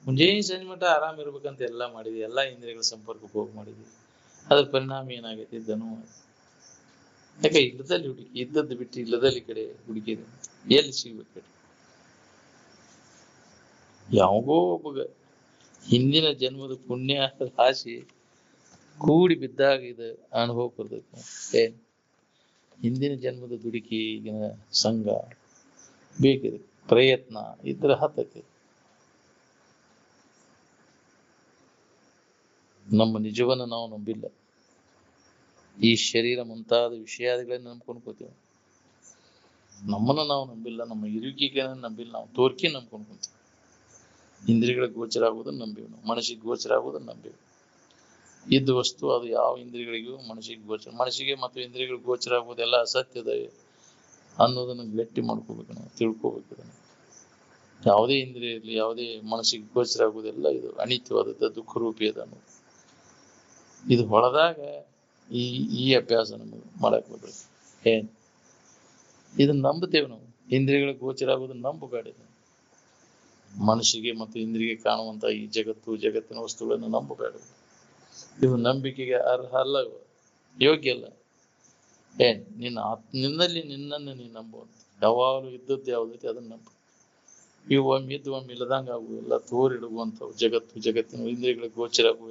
ಮುಂಜಾನೆ ಸಂಜೆ ಮಟ್ಟ ಆರಾಮ್ ಇರ್ಬೇಕಂತ ಎಲ್ಲ ಮಾಡಿದ್ವಿ, ಎಲ್ಲಾ ಇಂದ್ರಿಯಗಳ ಸಂಪರ್ಕಕ್ಕೆ ಹೋಗಿ ಮಾಡಿದ್ವಿ. ಅದ್ರ ಪರಿಣಾಮ ಏನಾಗೈತಿ? ದನೂ ಯಾಕೆ ಇಲ್ಲದಲ್ಲಿ ಹುಡುಕಿ, ಇದ್ದದ್ದು ಬಿಟ್ಟು ಇಲ್ಲದಲ್ಲಿ ಕಡೆ ಹುಡುಕಿದೆ, ಎಲ್ಲಿ ಸಿಗ್ಬೇಕು? ಯಾವಾಗೋ ಒಬ್ಬಗ ಹಿಂದಿನ ಜನ್ಮದ ಪುಣ್ಯ ರಾಶಿ ಕೂಡಿ ಬಿದ್ದಾಗ ಇದು ಅನುಭವ ಬರ್ತೈತಿ. ಹಿಂದಿನ ಜನ್ಮದ ದುಡುಕಿ ಈಗಿನ ಸಂಘ ಬೇಕಿದೆ, ಪ್ರಯತ್ನ ಇದ್ರ ಹತ್ತೈತಿ. ನಮ್ಮ ನಿಜವನ್ನ ನಾವು ನಂಬಿಲ್ಲ. ಈ ಶರೀರ ಮುಂತಾದ ವಿಷಯಾದಿಗಳನ್ನ ನಂಬ್ಕೊಂಡ್ಕೋತೀವಿ. ನಮ್ಮನ್ನ ನಾವು ನಂಬಿಲ್ಲ, ನಮ್ಮ ಇರುವಿಕೆಗೆ ನಂಬಿಲ್ಲ, ನಾವು ತೋರ್ಕಿ ನಂಬ್ಕೊಂಡ್ಕೊಂತೀವಿ. ಇಂದ್ರಿಯಗಳಿಗೆ ಗೋಚರ ಆಗುವುದನ್ನು ನಂಬಿವಿ ನಾವು, ಮನಸ್ಸಿಗೆ ಗೋಚರ ಆಗುವುದನ್ನು ನಂಬಿವಿ. ಇದ್ದ ವಸ್ತು ಅದು ಯಾವ ಇಂದ್ರಿಯಗಳಿಗೂ ಮನಸ್ಸಿಗೆ ಗೋಚರ, ಮನಸ್ಸಿಗೆ ಮತ್ತು ಇಂದ್ರಿಯಗಳಿಗೆ ಗೋಚರ ಆಗುವುದೆಲ್ಲ ಅಸತ್ಯದ ಅನ್ನೋದನ್ನು ಗಟ್ಟಿ ಮಾಡ್ಕೋಬೇಕು, ನಾವು ತಿಳ್ಕೋಬೇಕು. ಯಾವುದೇ ಇಂದ್ರಿಯ ಇರಲಿ, ಯಾವುದೇ ಮನಸ್ಸಿಗೆ ಗೋಚರ ಆಗುವುದೆಲ್ಲ ಇದು ಅನಿತ್ಯವಾದದ್ದು, ದುಃಖ ರೂಪಿಯದ ಅನ್ನೋದು. ಇದು ಹೊಳೆದಾಗ ಈ ಅಭ್ಯಾಸ ನಮಗೆ ಮಾಡಕ್ ಬರ್ಬೇಕು. ಇದನ್ನ ನಂಬುತ್ತೇವೆ ನಾವು, ಇಂದ್ರಿಯಗಳಿಗೆ ಗೋಚರ ಆಗುವುದನ್ನು ನಂಬಬೇಡ. ಮನಸ್ಸಿಗೆ ಮತ್ತು ಇಂದ್ರಿಯಗೆ ಕಾಣುವಂತ ಈ ಜಗತ್ತು, ಜಗತ್ತಿನ ವಸ್ತುಗಳನ್ನು ನಂಬಬೇಡ. ಇದು ನಂಬಿಕೆಗೆ ಅರ್ಹ ಅಲ್ಲ, ಯೋಗ್ಯ ಅಲ್ಲ. ನಿನ್ನಲ್ಲಿ ನಿನ್ನನ್ನು ನೀನು ನಂಬುವಂತ. ಯಾವಾಗಲೂ ಇದ್ದದ್ದು ಯಾವುದೈತಿ ಅದನ್ನ ನಂಬು. ಇವು ಒಮ್ಮೆ ಇದ್ದು ಒಮ್ಮೆ ಇಲ್ಲದಂಗ ಆಗುವ ಎಲ್ಲ ತೋರಿಡುವಂಥವು ಜಗತ್ತು, ಜಗತ್ತಿನ ಇಂದ್ರಿಯಗಳಿಗೆ ಗೋಚರ ಆಗುವ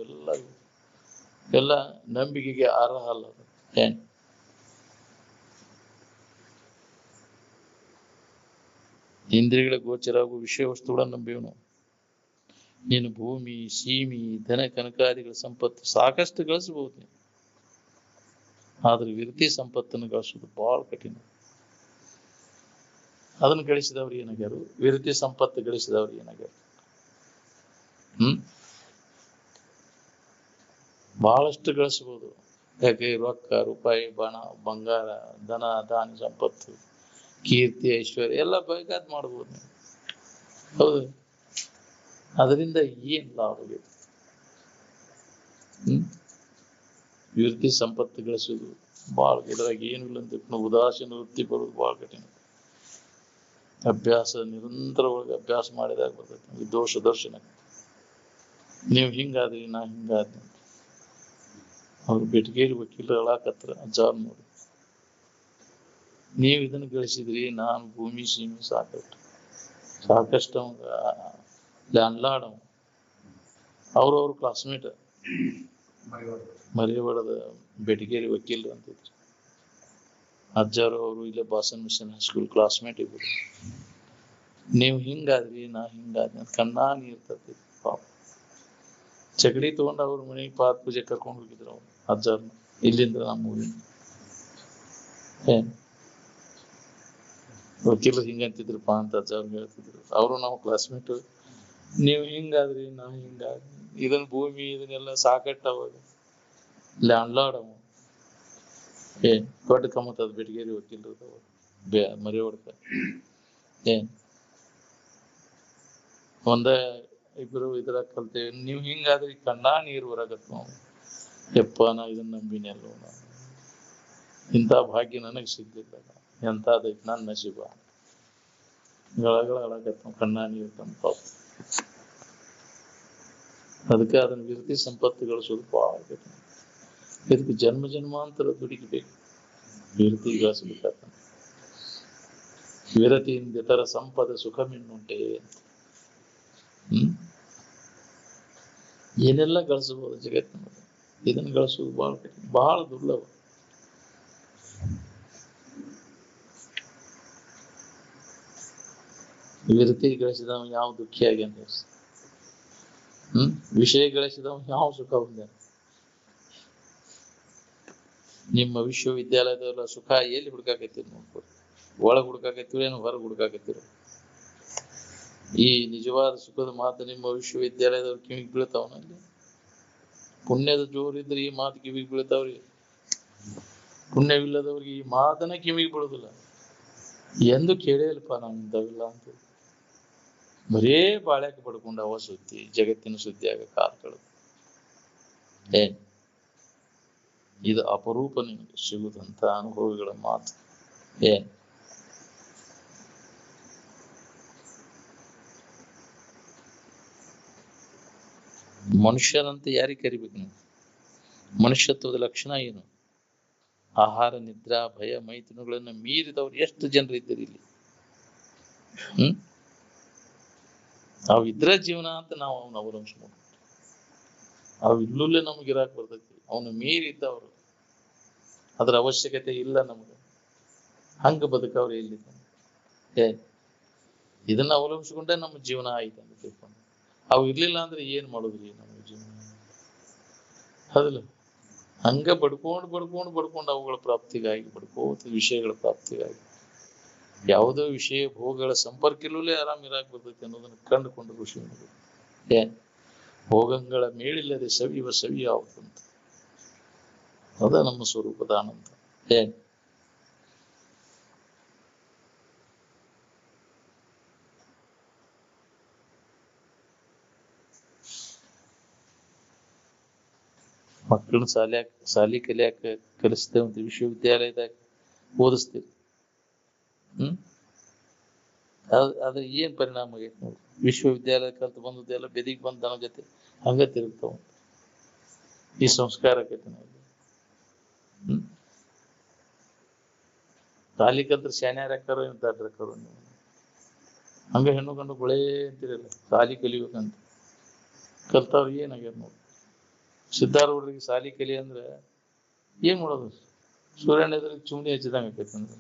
ಎಲ್ಲ ನಂಬಿಕೆಗೆ ಅರ್ಹ ಅಲ್ಲ. ಇಂದ್ರಿಯಗಳ ಗೋಚರ ಹಾಗೂ ವಿಷಯ ವಸ್ತುಗಳನ್ನು ನಂಬಿವನು. ನೀನು ಭೂಮಿ, ಸೀಮಿ, ಧನ ಕನಕಾದಿಗಳ ಸಂಪತ್ತು ಸಾಕಷ್ಟು ಗಳಿಸಬಹುದು, ಆದ್ರೆ ವಿರತಿ ಸಂಪತ್ತನ್ನು ಗಳಿಸೋದು ಬಹಳ ಕಠಿಣ. ಅದನ್ನು ಗಳಿಸಿದವ್ರು ಏನಾಗ್ಯಾರು? ವಿರತಿ ಸಂಪತ್ತು ಗಳಿಸಿದವ್ರು ಏನಾಗ್ಯಾರು? ಬಹಳಷ್ಟು ಗಳಿಸಬಹುದು. ಯಾಕೆ? ರೊಕ್ಕ, ರೂಪಾಯಿ, ಬಣ, ಬಂಗಾರ, ಧನ, ಧಾನ್ಯ, ಸಂಪತ್ತು, ಕೀರ್ತಿ, ಐಶ್ವರ್ಯ ಎಲ್ಲ ಬೇಕಾದ್ ಮಾಡ್ಬೋದು ನೀವು. ಹೌದು. ಅದರಿಂದ ಏನ್ ಲಾಭ? ವಿರತಿ ಸಂಪತ್ತು ಗಳಿಸೋದು ಬಹಳ, ಇದ್ರಾಗ ಏನಿಲ್ಲ ಅಂತ ಉದಾಸೀನ ವೃತ್ತಿ ಬರೋದು ಬಹಳ ಕಠಿಣ. ಅಭ್ಯಾಸ ನಿರಂತರವಾಗಿ ಅಭ್ಯಾಸ ಮಾಡಿದಾಗ ಬರ್ತೈತಿ ಈ ದೋಷ ದರ್ಶನ. ನೀವು ಹಿಂಗಾದ್ರಿ, ನಾ ಹಿಂಗಾದ್ರಿ. ಅವ್ರು ಬೆಟಗೇರಿ ವಕೀಲರು ಹೇಳಾಕತ್ರ ಅಜ್ಜಾರ್ ನೋಡಿ, ನೀವು ಇದನ್ನ ಗಳಿಸಿದ್ರಿ, ನಾನು ಭೂಮಿ ಸೀಮಿ ಸಾಕಷ್ಟು ಅವಂಗ ಲ್ಯಾಂಡ್ಲಾರ್ಡ್ ಅವ. ಅವ್ರವ್ರ ಕ್ಲಾಸ್ಮೇಟ್ ಮರಿಯವಾಡದ ಬೆಟಗೇರಿ ವಕೀಲರು ಅಂತಿದ್ರು. ಅಜ್ಜಾರು ಅವರು ಇಲ್ಲೇ ಬಾಸನ್ ಮಿಷನ್ ಹೈಸ್ಕೂಲ್ ಕ್ಲಾಸ್ಮೇಟ್ ಇದ್ರು. ನೀವು ಹಿಂಗಾದ್ರಿ, ನಾ ಹಿಂಗಾದ್ರಿ ಅಂತ ಕಣ್ಣಾ ನೀರ್ ತರ್ತಿದ್ರು ಪಾಪ. ಚಗಡಿ ತಗೊಂಡು ಅವ್ರ ಮನೆಗೆ ಪಾದ ಪೂಜೆ ಕರ್ಕೊಂಡು ಹೋಗಿದ್ರು ಅವ್ರು ಅಜ್ಜಾರ್ನ, ಇಲ್ಲಿಂದ ನಮ್ಮ ಊರಿನ. ವಕೀಲರು ಹಿಂಗಂತಿದ್ರಪ್ಪ ಅಂತ ಅಜ್ಜಾರ್ಗೆ ಹೇಳ್ತಿದ್ರು. ಅವರು ನಾವು ಕ್ಲಾಸ್ಮೇಟ್. ನೀವು ಹಿಂಗಾದ್ರಿ, ನಾ ಹಿಂಗಾದ್ರಿ. ಇದನ್ನ ಭೂಮಿ ಇದನ್ನೆಲ್ಲ ಸಾಕಟ್ಟ ಅವಾಗ ಲ್ಯಾಂಡ್ಲಾರ್ಡ್ ಅವ. ದೊಡ್ಡ ಕಮ್ಮತ್ತದ ಬೆಟಗೇರಿ ವಕೀಲರು ಮರಿ ಹೊಡ್ಕ. ಒಂದ ಇಬ್ರು ಇದ್ರಾಗ ಕಲ್ತೇವೆ. ನೀವು ಹಿಂಗಾದ್ರಿ ಕಣ್ಣಾ ನೀರು ಹೊರಗತ್ ನಾವು. ಯಪ್ಪ, ನಾ ಇದನ್ನ ನಂಬಿನೆಲ್ಲೋ, ನಾನು ಇಂಥ ಭಾಗ್ಯ ನನಗ್ ಸಿಗ್ಲಿಲ್ಲ, ಎಂತಾದೈತಿ ನನ್ನ ನಸೀಬ. ಗಳಗಳಾಗತ್ ನಾವು ಕಣ್ಣಾ ನೀರು ತಂಪ. ಅದಕ್ಕೆ ಅದನ್ನ ವಿರತಿ ಸಂಪತ್ತು ಗಳಿಸೋದು ಬಹಳ ಕಠಿಣ. ಇದಕ್ಕೆ ಜನ್ಮ ಜನ್ಮಾಂತರ ದುಡಿಬೇಕು, ವಿರತಿ ಗಳಿಸ್ಬೇಕಾದ. ವಿರತಿಯಿಂದ ಇತರ ಸಂಪದ ಸುಖ ಮಿನ್ನುಂಟೆ. ಏನೆಲ್ಲ ಗಳಿಸಬಹುದು ಜಗತ್ತಿನಲ್ಲಿ, ಇದನ್ನು ಗಳಿಸೋದು ಬಹಳ ಕಠಿಣ, ಬಹಳ ದುರ್ಲಭ. ವಿರತಿ ಗಳಿಸಿದವ ಯಾವ ದುಃಖಿಯಾಗಿ ಅಂತ, ವಿಷಯ ಗಳಿಸಿದವ ಯಾವ ಸುಖ ಹೊಂದ. ನಿಮ್ಮ ವಿಶ್ವವಿದ್ಯಾಲಯದಲ್ಲ ಸುಖ ಎಲ್ಲಿ ಹುಡುಕಾಕತ್ತೀರಿ ನೋಡ್ಕೊಡಿ. ಒಳಗ್ ಹುಡುಕಾಕತ್ತೀರಿ ಏನು ಹೊರಗೆ ಹುಡುಕಾಕತ್ತೀರಿ? ಈ ನಿಜವಾದ ಸುಖದ ಮಾತು ನಿಮ್ಮ ವಿಶ್ವವಿದ್ಯಾಲಯದವ್ರು ಕಿವಿಗೆ ಬೀಳ್ತಾವನಲ್ಲಿ. ಪುಣ್ಯದ ಜೋರಿದ್ರೆ ಈ ಮಾತು ಕಿವಿಗೆ ಬೀಳ್ತಾವ್ರಿ. ಪುಣ್ಯವಿಲ್ಲದವ್ರಿಗೆ ಈ ಮಾತನ್ನ ಕಿವಿಗೆ ಬೀಳುದಿಲ್ಲ. ಎಂದು ಕೇಳಿಲ್ಪ ನಾವು ಇಂಥವಿಲ್ಲ ಅಂತ. ಬರೇ ಬಾಳ್ಯಾಕ ಪಡ್ಕೊಂಡು ಅವ ಸುದ್ದಿ, ಜಗತ್ತಿನ ಸುದ್ದಿ ಆಗ ಕಾಲ ಕಳೆದು. ಇದು ಅಪರೂಪ ನಿಮಗೆ ಸಿಗುದಂತ ಅನುಭವಿಗಳ ಮಾತು. ಮನುಷ್ಯರಂತೆ ಯಾರಿಗೆ ಕರಿಬೇಕು ನೀವು? ಮನುಷ್ಯತ್ವದ ಲಕ್ಷಣ ಏನು? ಆಹಾರ, ನಿದ್ರಾ, ಭಯ, ಮೈಥುನಗಳನ್ನು ಮೀರಿದವ್ರು ಎಷ್ಟು ಜನರು ಇದ್ದೀರಿ ಇಲ್ಲಿ? ಅವು ಇದ್ರ ಜೀವನ ಅಂತ ನಾವು ಅವನ್ನ ಅವಲಂಬಿಸ್ಕೊಂಡು, ಅವು ಇಲ್ಲೂಲ್ಲೇ ನಮ್ಗೆ ಇರಾಕ್ ಬರ್ತೈತಿ. ಅವನು ಮೀರಿದ್ದವ್ರು, ಅದ್ರ ಅವಶ್ಯಕತೆ ಇಲ್ಲ ನಮ್ಗೆ. ಹಂಗ ಬದುಕವ್ರು ಎಲ್ಲಿದ್ದ? ಇದನ್ನ ಅವಲಂಬಿಸ್ಕೊಂಡೆ ನಮ್ಮ ಜೀವನ ಆಯ್ತು ಅಂತ ತಿಳ್ಕೊಂಡು. ಅವು ಇರ್ಲಿಲ್ಲ ಅಂದ್ರೆ ಏನ್ ಮಾಡುದ್ರಿ ನಮ್ಮ ಜೀವನ? ಹೌದಿಲ್ಲ? ಹಂಗ ಬಡ್ಕೊಂಡು ಅವುಗಳ ಪ್ರಾಪ್ತಿಗಾಗಿ ಬಡ್ಕೋತ, ವಿಷಯಗಳ ಪ್ರಾಪ್ತಿಗಾಗಿ. ಯಾವುದೋ ವಿಷಯ ಭೋಗಗಳ ಸಂಪರ್ಕ ಇಲ್ಲೇ ಆರಾಮ್ ಇರಾಕ್ ಬರ್ತೈತಿ ಅನ್ನೋದನ್ನ ಕಂಡುಕೊಂಡು ಋಷಿ ಭೋಗಗಳ ಮೇಳಿಲ್ಲದೆ ಸವಿಯುವ ಸವಿ ಯಾವುದಂತ. ಅದ ನಮ್ಮ ಸ್ವರೂಪದ ಆನಂದ. ಮಕ್ಕಳನ್ನ ಸಾಲಿ ಕಲಿಯಾಕ ಕಲಿಸ್ತೇವಂತ ವಿಶ್ವವಿದ್ಯಾಲಯದಾಗ ಓದಿಸ್ತೀವಿ. ಅದ್ರ ಏನ್ ಪರಿಣಾಮ ಆಗೈತಿ ನೋಡಿ. ವಿಶ್ವವಿದ್ಯಾಲಯ ಕಲ್ತು ಬಂದದ್ದೆಲ್ಲ ಬೆದಿಗೆ ಬಂದ ನಮ್ಮ ಜೊತೆ ಹಂಗ ತಿರುಗ್ತಾವ. ಈ ಸಂಸ್ಕಾರ ಆಕೈತಿ ನಾವು. ಸಾಲಿ ಕಲ್ತ್ರ ಶಾನ್ಯಾರ ಹಾಕಾರೋ ದಾಟ್ರಕ್ಕಾರೋ ನೀವು. ಹಂಗ ಹೆಣ್ಣು ಗಂಡು ಗುಳೇ ಅಂತಿರಲ್ಲ, ಸಾಲಿ ಕಲಿಬೇಕಂತ. ಕಲ್ತವ್ರು ಏನಾಗ್ಯಾರ ನೋಡಿ. ಸಿದ್ಧಾರೂಢರಿಗೆ ಸಾಲಿ ಕಲಿ ಅಂದ್ರೆ ಏನ್ ಮಾಡೋದು? ಸೂರ್ಯನ ಎದುರಿಗೆ ಚುಮ್ನಿ ಹಚ್ಚಿದಂಗ ಆಕೈತಿ ಅಂದ್ರೆ.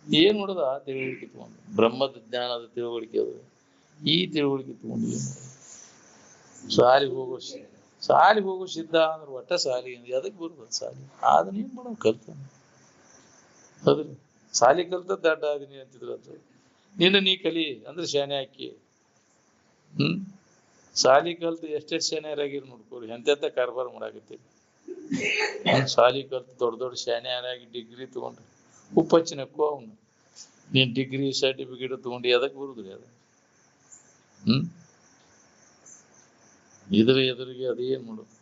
ಏನ್ ಮಾಡೋದು? ಆ ತಿಳುವಳಿಕೆ ತಗೊಂಡು ಬ್ರಹ್ಮದ ಜ್ಞಾನದ ತಿಳುವಳಿಕೆ ಅದು. ಈ ತಿಳುವಳಿಕೆ ತಗೊಂಡು ಏನ್ ಮಾಡೋದು? ಸಾಲಿಗೆ ಹೋಗೋ ಸಿದ್ಧ ಅಂದ್ರೆ ಒಟ್ಟ ಸಾಲಿ ಎದಕ್ ಬರ್ತದ ಸಾಲಿ? ಅದನ್ನ ಏನ್ ಮಾಡೋದು? ಕಲ್ತಾನ ಹೌದ್ರಿ. ಸಾಲಿ ಕಲ್ತ ದಡ್ಡ ಆದಿನಿ ಅಂತಿದ್ರು ಅಂತ. ನೀ ಕಲಿ ಅಂದ್ರೆ ಶಾನೆ ಹಾಕಿ. ಸಾಲಿ ಕಲ್ತು ಎಷ್ಟೆಷ್ಟು ಶಾನ್ಯರಾಗಿರ್ ನೋಡ್ಕೋರಿ, ಎಂತೆಂತ ಕಾರ್ಬಾರ್ ಮಾಡಾಕತ್ತೀರಿ. ಸಾಲಿ ಕಲ್ತು ದೊಡ್ಡ ದೊಡ್ಡ ಶಾನ್ಯರಾಗಿ ಡಿಗ್ರಿ ತಗೊಂಡ್ರಿ ಉಪ್ಪಚ್ಚಿನಕ್ಕೋ ಅವನು. ನೀನ್ ಡಿಗ್ರಿ ಸರ್ಟಿಫಿಕೇಟ್ ತಗೊಂಡು ಎದಕ್ ಬರುದ್ರಿ ಅದ? ಎದುರಿಗೆ ಅದೇನ್ ಮಾಡೋದು?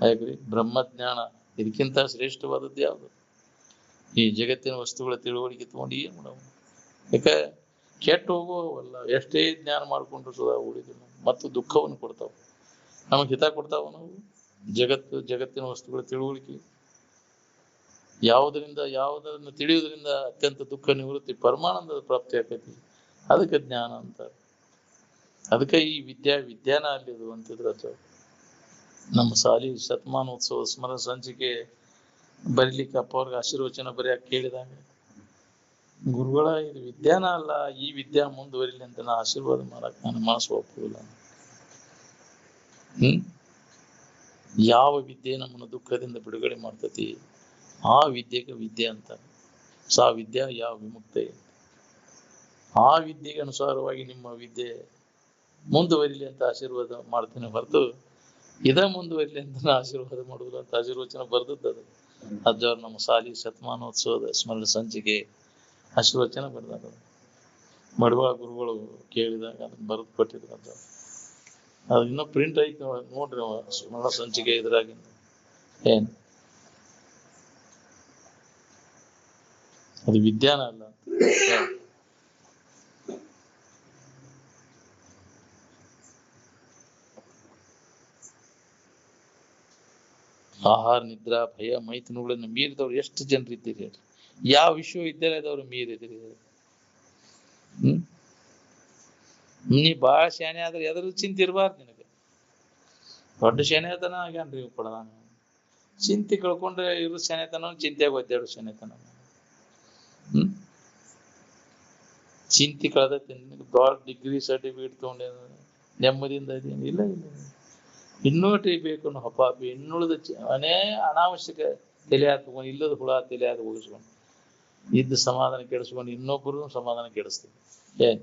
ಹಾಗ್ರಿ ಬ್ರಹ್ಮಜ್ಞಾನ ಇದಕ್ಕಿಂತ ಶ್ರೇಷ್ಠವಾದದ್ದು ಯಾವುದು? ಈ ಜಗತ್ತಿನ ವಸ್ತುಗಳ ತಿಳುವಳಿಕೆ ತಗೊಂಡು ಏನ್ ಮಾಡವು? ಯಾಕ ಕೆಟ್ಟ ಹೋಗುವಲ್ಲ, ಎಷ್ಟೇ ಜ್ಞಾನ ಮಾಡ್ಕೊಂಡ್ರು ಸುಧಾ ಉಳಿದಿಲ್ಲ ಮತ್ತು ದುಃಖವನ್ನು ಕೊಡ್ತಾವ. ನಮಗ್ ಹಿತ ಕೊಡ್ತಾವ ನಾವು? ಜಗತ್ತಿನ ವಸ್ತುಗಳ ತಿಳುವಳಿಕೆ ಯಾವುದನ್ನು ತಿಳಿಯುವುದರಿಂದ ಅತ್ಯಂತ ದುಃಖ ನಿವೃತ್ತಿ ಪರಮಾನಂದದ ಪ್ರಾಪ್ತಿ ಆಕೈತಿ. ಅದಕ್ಕೆ ಜ್ಞಾನ ಅಂತಾರೆ. ಅದಕ್ಕೆ ಈ ವಿಜ್ಞಾನ ಅಲ್ಲಿದು ಅಂತಿದ್ರ. ನಮ್ಮ ಸಾಲಿ ಶತಮಾನೋತ್ಸವ ಸ್ಮರಣ ಸಂಚಿಕೆ ಬರೀಲಿಕ್ಕೆ ಅಪ್ಪ ಅವ್ರಿಗೆ ಆಶೀರ್ವಚನ ಬರೆಯಕ್ಕೆ ಕೇಳಿದಾಗ, ಗುರುಗಳ ಇದು ವಿಜ್ಞಾನ ಅಲ್ಲ, ಈ ವಿದ್ಯಾ ಮುಂದುವರಿಲಿ ಅಂತ ನಾ ಆಶೀರ್ವಾದ ಮಾಡಕ್ ನಾನು ಮನಸ್ಸು ಒಪ್ಪುದಿಲ್ಲ. ಯಾವ ವಿದ್ಯೆ ನಮ್ಮನ್ನು ದುಃಖದಿಂದ ಬಿಡುಗಡೆ ಮಾಡ್ತತಿ ಆ ವಿದ್ಯೆಗೆ ವಿದ್ಯೆ ಅಂತಾರೆ. ಸಾ ವಿದ್ಯಾ ಯಾವ ವಿಮುಕ್ತೆ. ಆ ವಿದ್ಯೆಗೆ ಅನುಸಾರವಾಗಿ ನಿಮ್ಮ ವಿದ್ಯೆ ಮುಂದುವರಿಲಿ ಅಂತ ಆಶೀರ್ವಾದ ಮಾಡ್ತೀನಿ ಹೊರತು ಇದ ಮುಂದುವರಿಲಿ ಅಂತ ನಾ ಆಶೀರ್ವಾದ ಮಾಡುದಿಲ್ಲ ಅಂತ ಆಶೀರ್ವಚನ ಬರ್ದದ್ದು. ಅಜ್ಜವ್ರು ನಮ್ಮ ಸಾಲಿ ಶತಮಾನೋತ್ಸವದ ಸ್ಮರಣ ಸಂಚಿಕೆ ಆಶೀರ್ವಚನ ಬರ್ದಾಗ ಮಡಿವಾಳ ಗುರುಗಳು ಕೇಳಿದಾಗ ಅದನ್ನ ಬರೆದು ಕೊಟ್ಟಿದ್ರು. ಅದು ಇನ್ನೂ ಪ್ರಿಂಟ್ ಐತಿ ನೋಡ್ರಿ, ಸ್ಮರಣ ಸಂಚಿಕೆ ಇದ್ರಾಗಿಂದ ಏನ್ ಅದು ವಿಜ್ಞಾನ ಅಲ್ಲ. ಆಹಾರ, ನಿದ್ರಾ, ಭಯ, ಮೈಥುನಗಳನ್ನು ಮೀರಿದವ್ರು ಎಷ್ಟು ಜನರು ಇದ್ದೀರಿ? ಯಾವ ವಿಶ್ವವಿದ್ಯಾಲಯದವ್ರು ಮೀರಿದಿರಿ? ನೀ ಬಾಳ ಶಾನೆ ಆದ್ರೆ ಎದ್ರ ಚಿಂತೆ ಇರ್ಬಾರ್ದು ನಿನಗೆ. ದೊಡ್ಡ ಶಾನೆತನ ಆಗ್ಯಾನ್ರಿ ಕೊಡದಾನ. ಚಿಂತೆ ಕಳ್ಕೊಂಡ್ರೆ ಇರು ಶಾನೆತನ, ಚಿಂತೆಯಾಗ ಒದ್ದಾಡು ಶಾನೆತನ. ಚಿಂತೆ ಕಳೆದೈತಿ. ದೊಡ್ಡ ಡಿಗ್ರಿ ಸರ್ಟಿಫಿಕೇಟ್ ತಗೊಂಡೆ ನೆಮ್ಮದಿಯಿಂದ ಇದೀನಿ? ಇಲ್ಲ. ಇನ್ನೋಟಿ ಬೇಕು ಅನ್ನೋ ಹಪಾಪಿ, ಇನ್ನುಳಿದ ಅನಾವಶ್ಯಕ ತಲೆ ಹಾತ್ಕೊಂಡು, ಇಲ್ಲದ ಹುಳ ತಲೆ ಹಾಕಿ ಹೋಗಿಸ್ಕೊಂಡು ಇದ್ದ ಸಮಾಧಾನ ಕೆಡಿಸ್ಕೊಂಡು ಇನ್ನೊಬ್ಬರು ಸಮಾಧಾನ ಕೆಡಿಸ್ತೀವಿ. ಏನ್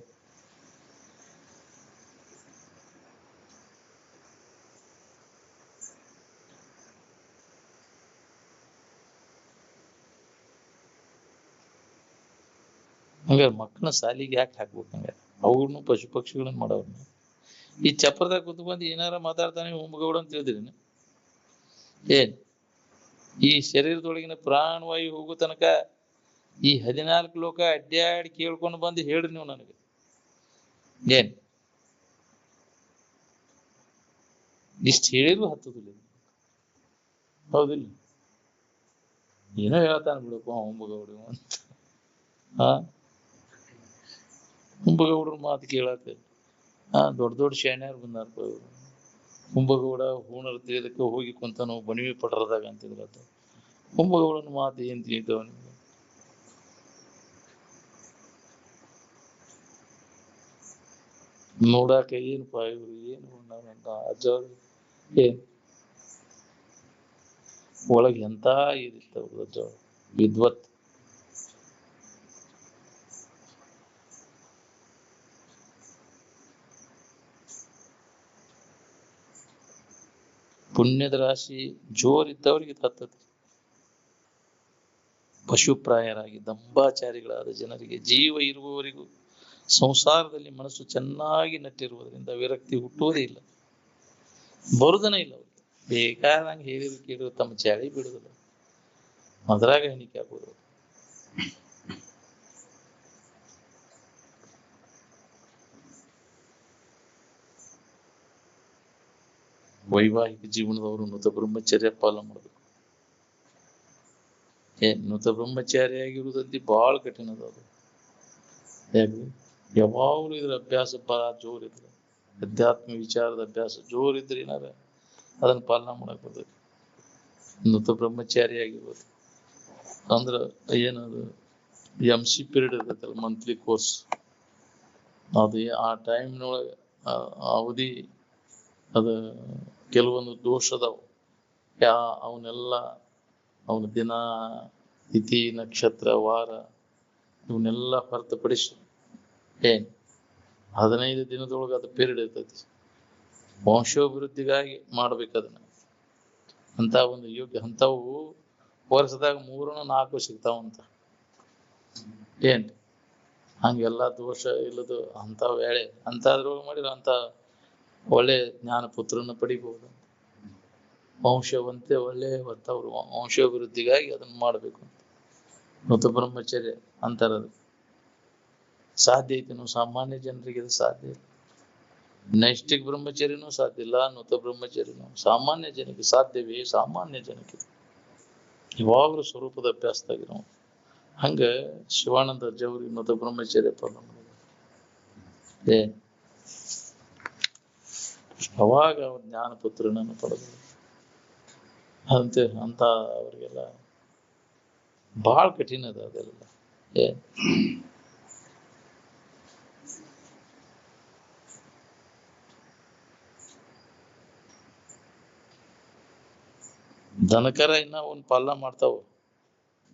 ಹಂಗಾರೆ ಮಕ್ಕಳನ್ನ ಸಾಲಿಗೆ ಯಾಕೆ ಹಾಕ್ಬೇಕು? ಹಂಗಾರೆ ಅವ್ರನ್ನು ಪಶು ಪಕ್ಷಿಗಳನ್ನ ಮಾಡೋರ್ನ ಈ ಚಪ್ರದಾಗ ಕುತ್ಕೊಂಡು ಏನಾರ ಮಾತಾಡ್ತಾನೆ ಹುಂಬಗೌಡ ಅಂತ ತಿಳಿದ್ರಿ? ಏನ್ ಈ ಶರೀರದೊಳಗಿನ ಪ್ರಾಣವಾಯು ಹೋಗೋ ತನಕ ಈ 14 ಲೋಕ ಅಡ್ಡಾಡಿ ಕೇಳ್ಕೊಂಡು ಬಂದು ಹೇಳ್ರಿ ನೀವು ನನಗೆ. ಏನ್ ಇಷ್ಟ ಹೇಳಿದ್ರು ಹತ್ತದಿಲ್ಲ. ಹೌದಿಲ್ಲ? ಏನೋ ಹೇಳ್ತಾನೆ ಬಿಡಪ್ಪ ಹುಂಬಗೌಡ ಅಂತ. ಹುಂಬಗೌಡ್ರ ಮಾತು ಕೇಳಾಕ ದೊಡ್ಡ ದೊಡ್ಡ ಶಾನ್ಯಾರು ಬಂದಾರ. ಹುಂಬಗೌಡ ಹೂಣರ್ ತಿಳಿದಕ್ಕೆ ಹೋಗಿ ಕುಂತ ನಾವು ಬಣಿವಿ ಪಟ್ರದಾಗ ಅಂತಿದ್ರ. ಹುಂಬಗೌಡನ ಮಾತು ಏನ್ ತಿಳಿತಾವ ನಿಮ್ಗೆ? ನೋಡಾಕ ಏನಪ್ಪ ಇವ್ರು ಏನು ಅಜ್ಜವ್ರು ಏನ್ ಒಳಗ್ ಎಂತ ಇದಿರ್ತವ್ರು ಅಜ್ಜವ್ರು, ವಿದ್ವತ್. ಪುಣ್ಯದ ರಾಶಿ ಜೋರಿದ್ದವರಿಗೆ ಹತ್ತದ. ಪಶುಪ್ರಾಯರಾಗಿ ದಂಬಾಚಾರಿಗಳಾದ ಜನರಿಗೆ, ಜೀವ ಇರುವವರಿಗೂ ಸಂಸಾರದಲ್ಲಿ ಮನಸ್ಸು ಚೆನ್ನಾಗಿ ನಟ್ಟಿರುವುದರಿಂದ ವಿರಕ್ತಿ ಹುಟ್ಟುವುದೇ ಇಲ್ಲ, ಬರುದನೇ ಇಲ್ಲ. ಅವ್ರಿಗೆ ಬೇಕಾದಂಗೆ ಹೇಳಿದ್ರು ಕೇಳಿದ್ರು ತಮ್ಮ ಚಾಳಿ ಬಿಡುದಿಲ್ಲ, ಅದ್ರಾಗ ಎಣಿಕೆ ಆಗೋದು. ವೈವಾಹಿಕ ಜೀವನದವರು ನುತ ಬ್ರಹ್ಮಚರ್ಯ ಪಾಲನೆ ಮಾಡಬೇಕು. ನುತ ಬ್ರಹ್ಮಚಾರಿಯಾಗಿರುವುದಂತೆ ಬಹಳ ಕಠಿಣ ಅದ. ಅದು ಯಾಕೆ? ಯಾವಾಗಲೂ ಇದ್ರ ಅಭ್ಯಾಸ ಜೋರಿದ್ರೆ, ಅಧ್ಯಾತ್ಮ ವಿಚಾರದ ಅಭ್ಯಾಸ ಜೋರಿದ್ರೆ ಏನಾರ ಅದನ್ನ ಪಾಲನೆ ಮಾಡಕ್ ಬರ್ತೈತಿ. ನುತ ಬ್ರಹ್ಮಚಾರಿಯಾಗಿರ್ಬೋದು ಅಂದ್ರ ಏನದು? MC ಪೀರಿಯಡ್ ಇರ್ತೈತಲ್ಲ, ಮಂತ್ಲಿ ಕೋರ್ಸ್, ಅದು ಆ ಟೈಮ್ನೊಳಗೆ ಅವಧಿ ಅದ ಕೆಲವೊಂದು ದೋಷ ಅದಾವ. ಅವನ್ನೆಲ್ಲ ಅವನ ದಿನ, ತಿಥಿ, ನಕ್ಷತ್ರ, ವಾರ ಇವನ್ನೆಲ್ಲ ಹೊರತುಪಡಿಸಿ 15 ದಿನದೊಳಗೆ ಅದು ಪೀರಿಯಡ್ ಇರ್ತೈತಿ. ವಂಶೋಭಿವೃದ್ಧಿಗಾಗಿ ಮಾಡ್ಬೇಕು ಅದನ್ನ. ಅಂತ ಒಂದು ಯೋಗ್ಯ ಅಂಥವು ವರ್ಷದಾಗ 3-4 ಸಿಗ್ತಾವಂತ. ಹಂಗೆಲ್ಲ ದೋಷ ಇಲ್ಲದು ಅಂತ ವೇಳೆ ಅಂತದ್ರೊಳಗೆ ಮಾಡಿರೋ ಅಂತ ಒಳ್ಳೆ ಜ್ಞಾನ ಪುತ್ರನ ಪಡಿಬಹುದು. ವಂಶವಂತೆ ಒಳ್ಳೆ ಅವ್ರ ವಂಶಾಭಿವೃದ್ಧಿಗಾಗಿ ಅದನ್ನ ಮಾಡ್ಬೇಕು ಅಂತ ನೂತ ಬ್ರಹ್ಮಚರ್ಯ ಅಂತಾರದು. ಸಾಧ್ಯ ಐತಿ, ಸಾಮಾನ್ಯ ಜನರಿಗೆ ಇದು ಸಾಧ್ಯ ಇಲ್ಲ. ನೈಷ್ಠಿಕ ಬ್ರಹ್ಮಚರ್ಯನೂ ಸಾಧ್ಯ ಇಲ್ಲ, ನೂತ ಬ್ರಹ್ಮಚರ್ಯನೂ ಸಾಮಾನ್ಯ ಜನಕ್ಕೆ ಸಾಧ್ಯವೇ. ಸಾಮಾನ್ಯ ಜನಕ್ಕೆ ಯಾವಾಗಲೂ ಸ್ವರೂಪದ ಅಭ್ಯಾಸದಾಗಿರೋ ಹಂಗ ಶಿವಾನಂದ ಅಜ್ಜವ್ರಿಗೆ ನೂತ ಬ್ರಹ್ಮಚರ್ಯ ಪಾಲನ ಮಾಡಿದ್ರು. ಅವಾಗ ಅವ್ರ ಜ್ಞಾನ ಪುತ್ರನನ್ನು ಪಡೆದ್ರು. ಅಂತೆ ಅಂತ ಅವ್ರಿಗೆಲ್ಲ ಬಹಳ ಕಠಿಣ ಅದ ಅದೆಲ್ಲ. ದನಕರ ಇನ್ನ ಒಂದ್ ಪಾಲನ ಮಾಡ್ತಾವ,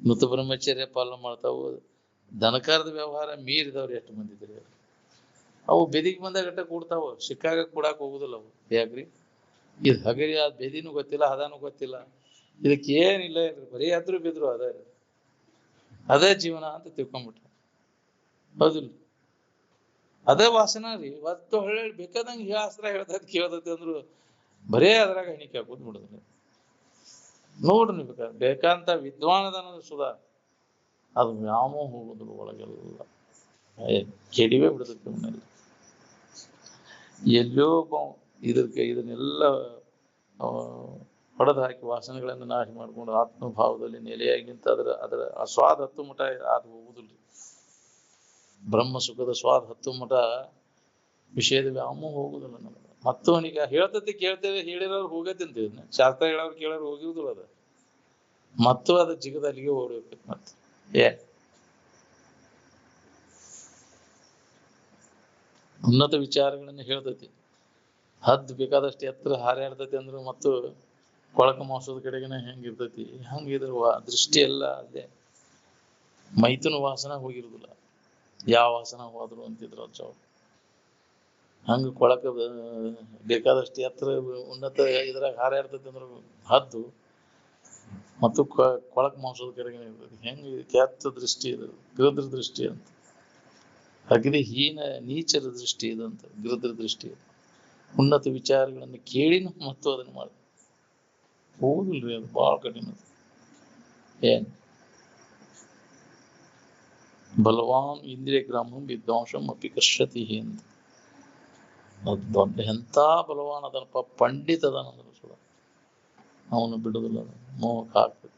ನೂತ ಬ್ರಹ್ಮಚರ್ಯ ಪಾಲನ ಮಾಡ್ತಾವು. ದನಕರದ ವ್ಯವಹಾರ ಮೀರಿದವ್ರು ಎಷ್ಟು ಮಂದಿ ಇದ್ರಿ. ಅವು ಬೆದಿಗೆ ಬಂದಾಗಟ್ಟ ಕೂಡ್ತಾವ, ಸಿಕ್ಕಾಗ ಕೂಡಾಕ್ ಹೋಗುದಿಲ್ಲ ಅವು. ಯಾಕ್ರಿ? ಇದು ಹಗರಿ ಆ ಬೆದಿನೂ ಗೊತ್ತಿಲ್ಲ, ಹದಾನು ಗೊತ್ತಿಲ್ಲ, ಇದಕ್ಕೆ ಏನಿಲ್ಲ ಇಲ್ರಿ, ಬರೀ ಅದ್ರು ಬಿದ್ರು ಅದೇ ಜೀವನ ಅಂತ ತಿಳ್ಕೊಂಡ್ಬಿಟ್ಟ. ಹೌದಿಲ್ಲ? ಅದೇ ವಾಸನ ರೀ. ಒತ್ತು ಹೊಳ್ಳಿ ಬೇಕಾದಂಗ ಶಾಸ್ತ್ರ ಹೇಳ್ತೈತಿ ಕೇಳ್ತೈತಿ ಅಂದ್ರು ಬರೇ ಅದ್ರಾಗ ಹಣಿಕೆ ಹಾಕೋದ್ ಬಿಡುದ್ರಿ. ನೋಡ್ರಿ ಬೇಕಂತ ವಿದ್ವಾನದನ ಸುಧಾ ಅದು ವ್ಯಾಮೋ ಹೋಗುದ್ರ ಒಳಗೆಲ್ಲ ಕೆಡಿವೇ ಬಿಡ್ತೈತಿ ಅವನ್ನೆಲ್ಲ. ಎಲ್ಲೋ ಇದನ್ನೆಲ್ಲ ಹೊಡೆದು ಹಾಕಿ ವಾಸನೆಗಳನ್ನು ನಾಶ ಮಾಡ್ಕೊಂಡು ಆತ್ಮಭಾವದಲ್ಲಿ ನೆಲೆಯಾಗಿಂತ ಅದರ ಆ ಸ್ವಾದ ಹತ್ತು ಮಠ ಅದು ಹೋಗುದಿಲ್ರಿ. ಬ್ರಹ್ಮ ಸುಖದ ಸ್ವಾದ ಹತ್ತು ಮಠ ವಿಷಯದ ವ್ಯಾಮೋಹ ಹೋಗುದಿಲ್ಲ ನಮ್ಗೆ. ಮತ್ತು ಅವನಿಗೆ ಹೇಳ್ತತಿ ಕೇಳ್ತೇವೆ, ಹೇಳಿರೋರು ಹೋಗತ್ತಂತೀವಿ, ಶಾಸ್ತ್ರ ಹೇಳೋರು ಕೇಳೋರು ಹೋಗಿರುದಿಲ್ಲ ಅದ. ಮತ್ತು ಅದು ಜಿಗದ ಅಲ್ಲಿಗೆ ಓಡ್ಬೇಕು. ಮತ್ತೆ ಉನ್ನತ ವಿಚಾರಗಳನ್ನು ಹೇಳ್ತತಿ. ಹದ್ದು ಬೇಕಾದಷ್ಟು ಎತ್ತರ ಹಾರಾಡ್ತತಿ ಅಂದ್ರು ಮತ್ತು ಕೊಳಕ ಮಾಂಸದ ಕಡೆಗೇನೆ ಹೆಂಗಿರ್ತತಿ ಹಂಗಿದ್ರ ದೃಷ್ಟಿ ಎಲ್ಲ ಅಲ್ಲೇ. ಮೈಥುನ ವಾಸನ ಹೋಗಿರುದಿಲ್ಲ, ಯಾವ ವಾಸನ ಹೋದ್ರು ಅಂತಿದ್ರು ಅಜ್ಜವ್ರು. ಹಂಗ ಕೊಳಕ ಬೇಕಾದಷ್ಟು ಎತ್ತರ ಉನ್ನತ ಇದ್ರಾಗ ಹಾರಾಡ್ತತಿ ಅಂದ್ರು ಹದ್ದು ಮತ್ತು ಕೊಳಕ ಮಾಂಸದ ಕಡೆಗೆ ಇರ್ತದೆ. ಹೆಂಗೆ ಕೆತ್ತ ದೃಷ್ಟಿ ಇದು, ಗೃದ್ರ ದೃಷ್ಟಿ ಅಂತ. ಅಗ್ನಿ ಹೀನ ನೀಚರ ದೃಷ್ಟಿ ಇದಂತ ಗೃದ್ರ ದೃಷ್ಟಿ. ಉನ್ನತ ವಿಚಾರಗಳನ್ನು ಕೇಳಿನ ಮತ್ತು ಅದನ್ನ ಮಾಡ ಹೋಗುದಿಲ್ರಿ, ಅದು ಬಹಳ ಕಠಿಣ. ಬಲವಾನ್ ಇಂದ್ರಿಯ ಗ್ರಾಮಂ ವಿದ್ವಾಂಸಂ ಅಪಿ ಕರ್ಷತಿ ಅಂತ. ಅದು ದೊಡ್ಡ ಎಂತ ಬಲವಾನ್ ಅದನಪ್ಪ, ಪಂಡಿತ ಅದನಂದ್ರು ಸುಡ ಅವನು ಬಿಡುದಿಲ್ಲ, ಮೋಹಕ್ಕೆ ಹಾಕ್ಬೇಕು.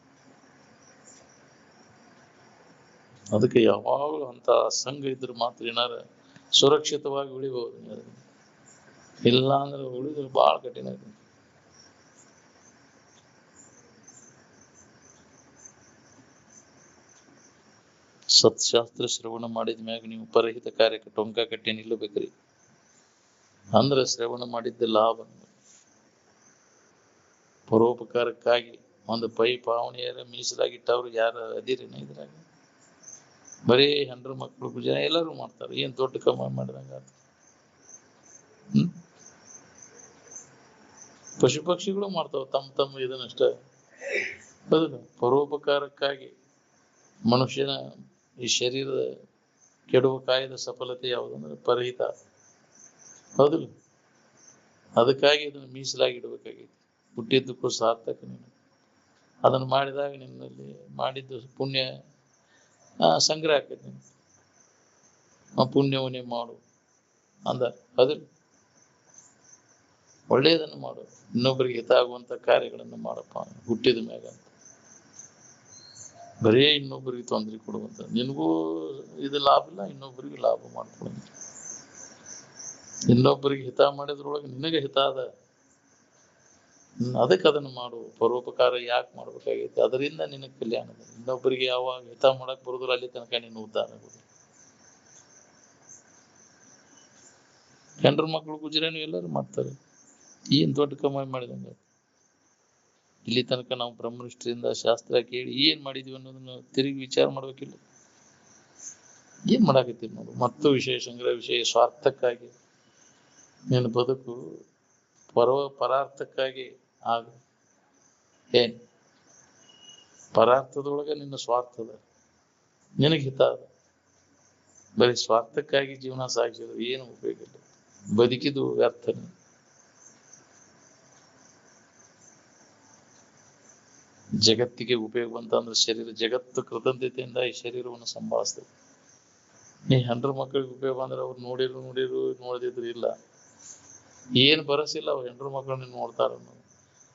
ಅದಕ್ಕೆ ಯಾವಾಗಲೂ ಅಂತ ಸಂಘ ಇದ್ರೆ ಮಾತ್ರ ಏನಾರ ಸುರಕ್ಷಿತವಾಗಿ ಉಳಿಬಹುದು. ಇಲ್ಲ ಅಂದ್ರೆ ಉಳಿದ್ರೆ ಬಹಳ ಕಠಿಣ ಇದೆ. ಸತ್ಶಾಸ್ತ್ರ ಶ್ರವಣ ಮಾಡಿದ ಮ್ಯಾಗ ನೀವು ಪರಹಿತ ಕಾರ್ಯಕ್ಕೆ ಟೊಂಕ ಕಟ್ಟಿ ನಿಲ್ಲಬೇಕ್ರಿ. ಅಂದ್ರೆ ಶ್ರವಣ ಮಾಡಿದ್ದ ಲಾಭ. ಪರೋಪಕಾರಕ್ಕಾಗಿ ಒಂದು ಪೈ ಪಾವಣಿಯರ ಮೀಸಲಾಗಿಟ್ಟವ್ರು ಯಾರು ಅದಿರೇನ ಇದ್ರಾಗ? ಬರೀ ಹೆಂಡ್ರು ಮಕ್ಕಳು ಜನ ಎಲ್ಲರೂ ಮಾಡ್ತಾರೆ. ಏನ್ ದೊಡ್ಡ ಕಮಾಯಿ ಮಾಡಿದಂಗ. ಪಶು ಪಕ್ಷಿಗಳು ಮಾಡ್ತಾವ ತಮ್ಮ ಇದನ್ನಷ್ಟ. ಹೌದಿಲ್ಲ? ಪರೋಪಕಾರಕ್ಕಾಗಿ ಮನುಷ್ಯನ ಈ ಶರೀರದ ಕೆಡುವ ಕಾಯದ ಸಫಲತೆ ಯಾವುದಂದ್ರೆ ಪರಹಿತ. ಹೌದಿಲ್ಲ? ಅದಕ್ಕಾಗಿ ಇದನ್ನು ಮೀಸಲಾಗಿ ಇಡಬೇಕಾಗೈತಿ. ಹುಟ್ಟಿದ್ದಕ್ಕೂ ಸಾರ್ಥಕ. ನೀನು ಅದನ್ನು ಮಾಡಿದಾಗ ನಿನ್ನಲ್ಲಿ ಮಾಡಿದ್ದು ಪುಣ್ಯ ಸಂಗ್ರಹ ಆಕೈತಿ. ಪುಣ್ಯವನ್ನೇ ಮಾಡು ಅಂದ. ಅದಿಲ್ಲ, ಒಳ್ಳೆಯದನ್ನು ಮಾಡು, ಇನ್ನೊಬ್ಬರಿಗೆ ಹಿತ ಆಗುವಂತ ಕಾರ್ಯಗಳನ್ನು ಮಾಡಪ್ಪ ಹುಟ್ಟಿದ ಮ್ಯಾಗ ಅಂತ. ಬರೇ ಇನ್ನೊಬ್ಬರಿಗೆ ತೊಂದರೆ ಕೊಡುವಂತ, ನಿನಗೂ ಇದು ಲಾಭ ಇಲ್ಲ, ಇನ್ನೊಬ್ಬರಿಗೂ ಲಾಭ ಮಾಡ್ಕೊಡುವಂತ. ಇನ್ನೊಬ್ಬರಿಗೆ ಹಿತ ಮಾಡಿದ್ರೊಳಗೆ ನಿನಗೆ ಹಿತ ಅದ. ಅದಕ್ಕೆ ಅದನ್ನು ಮಾಡು. ಪರೋಪಕಾರ ಯಾಕೆ ಮಾಡ್ಬೇಕಾಗೈತಿ? ಅದರಿಂದ ನಿನಗೆ ಕಲ್ಯಾಣದ. ಇನ್ನೊಬ್ಬರಿಗೆ ಯಾವಾಗ ಹಿತ ಮಾಡಕ್ ಬರುದಿಲ್ಲ ಅಲ್ಲಿ ತನಕ ನೀನು ಉದ್ಧಾರ ಆಗುದು. ಹೆಂಡ್ರ ಮಕ್ಳು ಗುಜರಾನು ಎಲ್ಲರೂ ಮಾಡ್ತಾರೆ. ಏನ್ ದೊಡ್ಡ ಕಮಾಯಿ ಮಾಡಿದಂಗ. ಇಲ್ಲಿ ತನಕ ನಾವು ಬ್ರಹ್ಮನಿಷ್ಠರಿಂದ ಶಾಸ್ತ್ರ ಕೇಳಿ ಏನ್ ಮಾಡಿದ್ವಿ ಅನ್ನೋದನ್ನ ತಿರುಗಿ ವಿಚಾರ ಮಾಡ್ಬೇಕಿಲ್ಲ. ಏನ್ ಮಾಡಾಕತ್ತೀವಿ ನೋಡು. ಮತ್ತು ವಿಷಯ ಸಂಗ್ರಹ, ವಿಷಯ ಸ್ವಾರ್ಥಕ್ಕಾಗಿ ನಿನ್ನ ಬದುಕು ಪರಾರ್ಥಕ್ಕಾಗಿ ಆಗ ಏನ್ ಪರಾರ್ಥದೊಳಗ ನಿನ್ನ ಸ್ವಾರ್ಥದ, ನಿನಗೆ ಹಿತ ಅದ. ಬರೀ ಸ್ವಾರ್ಥಕ್ಕಾಗಿ ಜೀವನ ಸಾಗಿಸಿದ್ರು ಏನು ಉಪಯೋಗ ಇಲ್ಲ. ಬದುಕಿದು ವ್ಯರ್ಥನೆ. ಜಗತ್ತಿಗೆ ಉಪಯೋಗ ಅಂತಂದ್ರೆ ಶರೀರ, ಜಗತ್ತು ಕೃತಜ್ಞತೆಯಿಂದ ಈ ಶರೀರವನ್ನು ಸಂಭಾಳಿಸ್ತದೆ. ನೀ ಹೆಂಡ್ರ ಮಕ್ಕಳಿಗೆ ಉಪಯೋಗ ಅಂದ್ರೆ ಅವ್ರು ನೋಡಿರು ನೋಡದಿದ್ರು ಇಲ್ಲ. ಏನ್ ಬರಸಿಲ್ಲ ಅವ್ರು ಹೆಂಡ್ರ ಮಕ್ಕಳನ್ನ ನೋಡ್ತಾರ.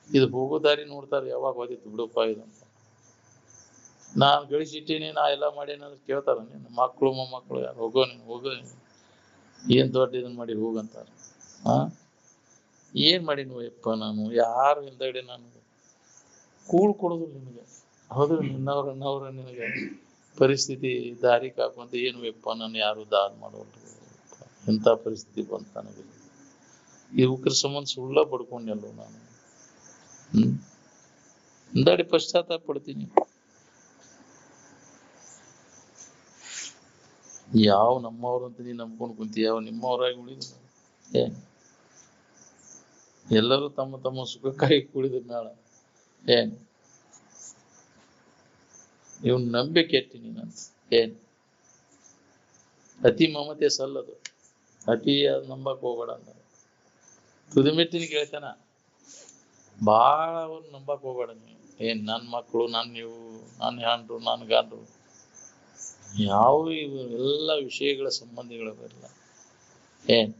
ಇದು ಹೋಗೋ ದಾರಿ ನೋಡ್ತಾರೆ, ಯಾವಾಗ ಓದಿತ್ತು ಬಿಡಪ್ಪ ಇದಂತ. ನಾನ್ ಗಳಿಸಿಟ್ಟೀನಿ, ನಾ ಎಲ್ಲ ಮಾಡೇನಿ ಅಂದ್ರೆ ಕೇಳ್ತಾರ? ನೀನು ಮಕ್ಕಳು ಮೊಮ್ಮಕ್ಕಳು ಯಾರು? ಹೋಗೋ ನೀನು ಏನ್ ದೊಡ್ಡ ಇದನ್ ಮಾಡಿ ಹೋಗಂತಾರ. ಏನ್ ಮಾಡೀನಿ ಯಪ್ಪ ನಾನು? ಯಾರು ಹಿಂದಗಡೆ ನಾನು ಕೂಳ್ ಕೊಡೋದು ನಿನಗೆ. ಹೌದು, ನಿನ್ನವ್ರ ನಿನಗೆ ಪರಿಸ್ಥಿತಿ ದಾರಿ ಕಾಕುವಂತ ಏನು ಯಪ್ಪ ನಾನು ಯಾರು ದಾನ್ ಮಾಡೋದು. ಎಂತ ಪರಿಸ್ಥಿತಿ ಬಂತ ನನಗೆ. ಯುವಕರ ಸಂಬಂಧ ಸುಳ್ಳ ಪಡ್ಕೊಂಡೆಲ್ಲೋ ನಾನು. ಹಿಂದಾಡಿ ಪಶ್ಚಾತ್ತಾಪ ಪಡ್ತೀನಿ. ಯಾವ ನಮ್ಮವ್ರಂತ ನೀ ನಂಬ್ಕೊಂಡು ಕುಂತಿ? ಯಾವ ನಿಮ್ಮವರಾಗಿ ಉಳಿದ? ಎಲ್ಲರೂ ತಮ್ಮ ತಮ್ಮ ಸುಖಕ್ಕಾಗಿ ಕುಳಿದ ನಾಳ ಏನ್ ಇವನ್ ನಂಬಿಕೆ ಎತ್ತೀನಿ ನಾನು. ಏನ್ ಅತಿ ಮಮತೆ ಸಲ್ಲದು. ಅತಿ ನಂಬಕ್ ಹೋಗ್ಬೇಡ ಅಂದ. ತುದಿಮೆಟ್ಟಿನ ಕೇಳ್ತಾನ, ಬಾಳ ಅವ್ರು ನಂಬಕ್ ಹೋಗ್ಬೇಡ ನೀವು. ಏನ್ ನನ್ ಮಕ್ಕಳು, ನೀವು, ನನ್ನ ಹೆಂಡ್ರು, ನನ್ನ ಗಂಡ್ರು, ಯಾವ ಇವು ಎಲ್ಲ ವಿಷಯಗಳ ಸಂಬಂಧಿಗಳು ಬರಲ್ಲ. ಏನ್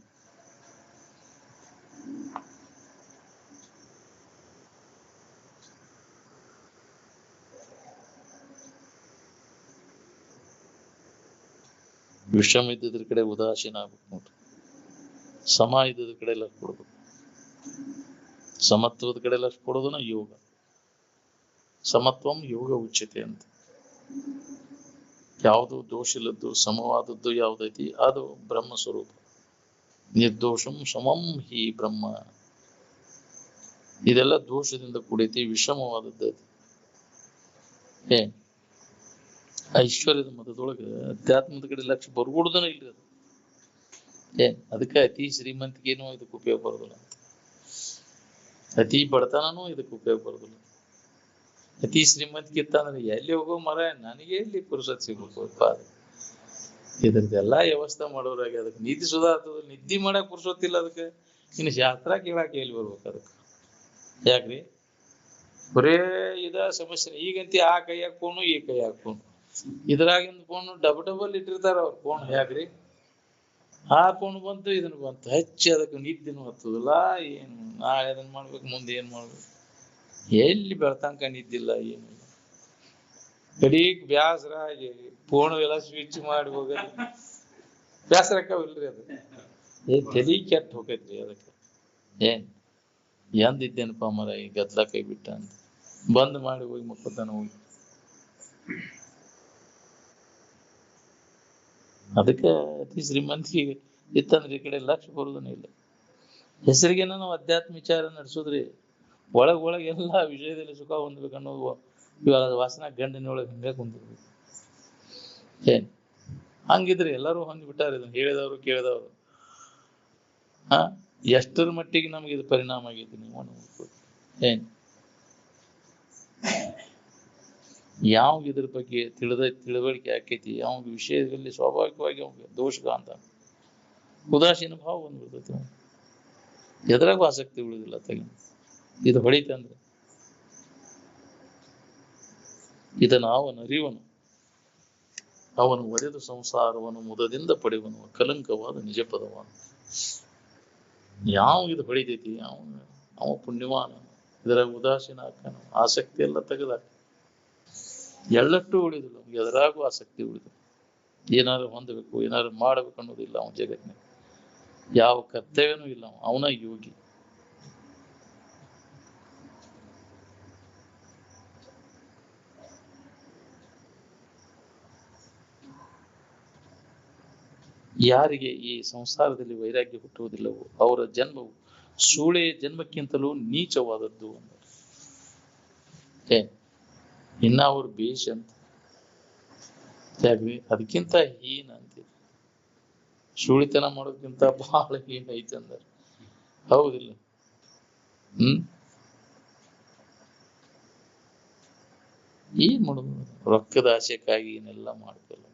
ವಿಷಮ ಇದ್ದದ್ರ ಕಡೆ ಉದಾಸೀನ ಆಗ್ಬೇಕು ನೋಡ್ರಿ. ಸಮ ಇದ್ದದ ಕಡೆ ಲಕ್ಷ ಕೊಡ್ಬೇಕು. ಸಮತ್ವದ ಕಡೆ ಲಕ್ಷ ಕೊಡೋದನ್ನ ಯೋಗ. ಸಮತ್ವಂ ಯೋಗ ಉಚ್ಯತೆ ಅಂತ. ಯಾವುದು ದೋಷ ಇಲ್ಲದ್ದು ಸಮವಾದದ್ದು ಯಾವ್ದೈತಿ ಅದು ಬ್ರಹ್ಮ ಸ್ವರೂಪ. ನಿರ್ದೋಷಂ ಸಮಂ ಹಿ ಬ್ರಹ್ಮ. ಇದೆಲ್ಲ ದೋಷದಿಂದ ಕೂಡೈತಿ, ವಿಷಮವಾದದ್ದು. ಐಶ್ವರ್ಯದ ಮತದೊಳಗೆ ಅಧ್ಯಾತ್ಮದ ಕಡೆ ಲಕ್ಷ ಬರ್ಗೂಡುದನ ಇಲ್ರಿ ಅದು. ಅದಕ್ಕೆ ಅತಿ ಶ್ರೀಮಂತಿಗೇನು ಇದಕ್ಕೆ ಉಪಯೋಗ ಬರೋದಿಲ್ಲ. ಅತಿ ಬಡತನೂ ಇದಕ್ಕೆ ಉಪಯೋಗ ಬರೋದಿಲ್ಲ. ಅತಿ ಶ್ರೀಮಂತಿಗೆ ಇತ್ತಂದ್ರೆ ಎಲ್ಲಿ ಹೋಗೋ ಮರ, ನನಗೆ ಎಲ್ಲಿ ಪುರುಷತ್ ಸಿಗ್ಬೇಕು? ಇದ್ರದ್ದೆಲ್ಲಾ ವ್ಯವಸ್ಥೆ ಮಾಡೋರಾಗಿ ಅದಕ್ಕೆ ನೀತಿ ಸುಧಾರ್ತದ. ನಿದ್ದೆ ಮಾಡಕ್ ಪುರುಷೊತ್ತಿಲ್ಲ ಅದಕ್ಕೆ. ಇನ್ನು ಶಾಸ್ತ್ರ ಕೇಳಾಕ ಎಲ್ಲಿ ಬರ್ಬೇಕು ಅದಕ್ಕೆ? ಯಾಕ್ರಿ ಬರೇ ಇದ ಸಮಸ್ಯೆ. ಈಗಂತಿ ಆ ಕೈ ಹಾಕೋನು ಈ ಕೈ ಹಾಕೋನು, ಇದ್ರಾಗಿಂದ ಫೋನ್ ಡಬಲ್ ಇಟ್ಟಿರ್ತಾರ ಅವ್ರ ಫೋನ್. ಯಾಕ್ರಿ ಆ ಫೋನ್ ಬಂತು ಇದನ್ನ ಬಂತು ಹಚ್ಚಿ ಅದಕ್ಕೆ ನಿದ್ದೆನು ಹತ್ತದಿಲ್ಲ. ಏನು ನಾಳೆ ಅದನ್ನ ಮಾಡ್ಬೇಕು, ಮುಂದೆ ಏನ್ ಮಾಡ್ಬೇಕು? ಎಲ್ಲಿ ಬೆಳ್ತಂಕ ನಿದ್ದಿಲ್ಲ, ಏನಿಲ್ಲ. ಕಡೀಕ್ ಬ್ಯಾಸರ ಆಗಿ ಫೋನ್ ಎಲ್ಲ ಸ್ವಿಚ್ ಮಾಡಿ ಹೋಗೋದು. ಬ್ಯಾಸರಕ್ಕವಿಲ್ರಿ ಅದು. ತಲಿ ಕೆಟ್ಟ ಹೋಗೈತ್ರಿ ಅದಕ್ಕೆ. ಎಂದಿದ್ದೇನಪ್ಪ ಮರ ಈ ಗದ್ಲ ಕೈ ಬಿಟ್ಟ ಅಂತ ಬಂದ್ ಮಾಡಿ ಹೋಗಿ ಮಕ್ಕತಾನ ಹೋಗಿ. ಅದಕ್ಕೆ ಅತಿ ಶ್ರೀಮಂತಿಗೆ ಇತ್ತಂದ್ರೆ ಈ ಕಡೆ ಲಕ್ಷ ಬರುದನೇ ಇಲ್ಲ. ಹೆಸರಿಗೇನ ನಾವು ಅಧ್ಯಾತ್ಮ ವಿಚಾರ ನಡೆಸೋದ್ರಿ. ಒಳಗೆ ಎಲ್ಲಾ ವಿಷಯದಲ್ಲಿ ಸುಖ ಹೊಂದ್ಬೇಕು ಅನ್ನೋದು ಇವಾಗ ವಾಸನ ಗಂಡನೊಳಗೆ ಹಂಗ ಕುಂದಿರ್ಬೇಕು. ಹಂಗಿದ್ರಿ ಎಲ್ಲರೂ ಹೊಂದ್ಬಿಟ್ಟಾರ. ಇದನ್ನ ಹೇಳಿದವರು ಕೇಳಿದವರು. ಎಷ್ಟರ ಮಟ್ಟಿಗೆ ನಮ್ಗೆ ಇದು ಪರಿಣಾಮ ಆಗೈತಿ ನೀವು ನೋಡ್ಬೇಕು. ಯಾವ ಇದ್ರ ಬಗ್ಗೆ ತಿಳುವಳಿಕೆ ಆಕೈತಿ, ಯಾವ ವಿಷಯದಲ್ಲಿ ಸ್ವಾಭಾವಿಕವಾಗಿ ಅವ್ಗೆ ದೋಷ ಅಂತ ಉದಾಸೀನ ಭಾವ ಬಂದ್ಬಿಡ್ತೈತಿ. ಎದ್ರಾಗೂ ಆಸಕ್ತಿ ಉಳಿದಿಲ್ಲ ತಗಿ. ಇದು ಹೊಳಿತಂದ್ರೆ ಇದನ್ನು ಅವನ ಅರಿವನು, ಅವನು ಒರೆದು ಸಂಸಾರವನ್ನು ಮುದದಿಂದ ಪಡೆಯುವನು ಕಲಂಕವಾದ ನಿಜ ಪದವಾದ. ಯಾವ ಇದು ಹೊಳಿತೈತಿ ಅವ ಪುಣ್ಯವಾನ. ಇದರ ಉದಾಸೀನ ಹಾಕನ, ಆಸಕ್ತಿ ಎಲ್ಲ ತೆಗೆದಾಕ. ಎಳ್ಳಷ್ಟು ಉಳಿದಿಲ್ಲ, ಎದರಾಗೂ ಆಸಕ್ತಿ ಉಳಿದ. ಏನಾದ್ರು ಹೊಂದಬೇಕು, ಏನಾದ್ರು ಮಾಡಬೇಕು ಅನ್ನೋದಿಲ್ಲ ಅವನ ಜಗತ್ತಿನ. ಯಾವ ಕರ್ತವ್ಯನೂ ಇಲ್ಲ. ಅವನ ಯೋಗಿ. ಯಾರಿಗೆ ಈ ಸಂಸಾರದಲ್ಲಿ ವೈರಾಗ್ಯ ಹುಟ್ಟುವುದಿಲ್ಲವೋ ಅವರ ಜನ್ಮವು ಸೂಳೆಯ ಜನ್ಮಕ್ಕಿಂತಲೂ ನೀಚವಾದದ್ದು ಅಂತ. ಇನ್ನ ಅವ್ರು ಬೇಷ್ ಅಂತ ಯಾಕ್ರಿ ಅದಕ್ಕಿಂತ ಹೀನ ಅಂತೀರಿ. ಸುಳಿತನ ಮಾಡೋದಕ್ಕಿಂತ ಬಹಳ ಹೀನ ಐತೆ ಅಂದಾರ. ಹೌದಿಲ್ಲ? ಏನ್ ಮಾಡೋದು? ರೊಕ್ಕದ ಆಶೆಕ್ಕಾಗಿ ಏನೆಲ್ಲ ಮಾಡ್ತಿಲ್ಲ.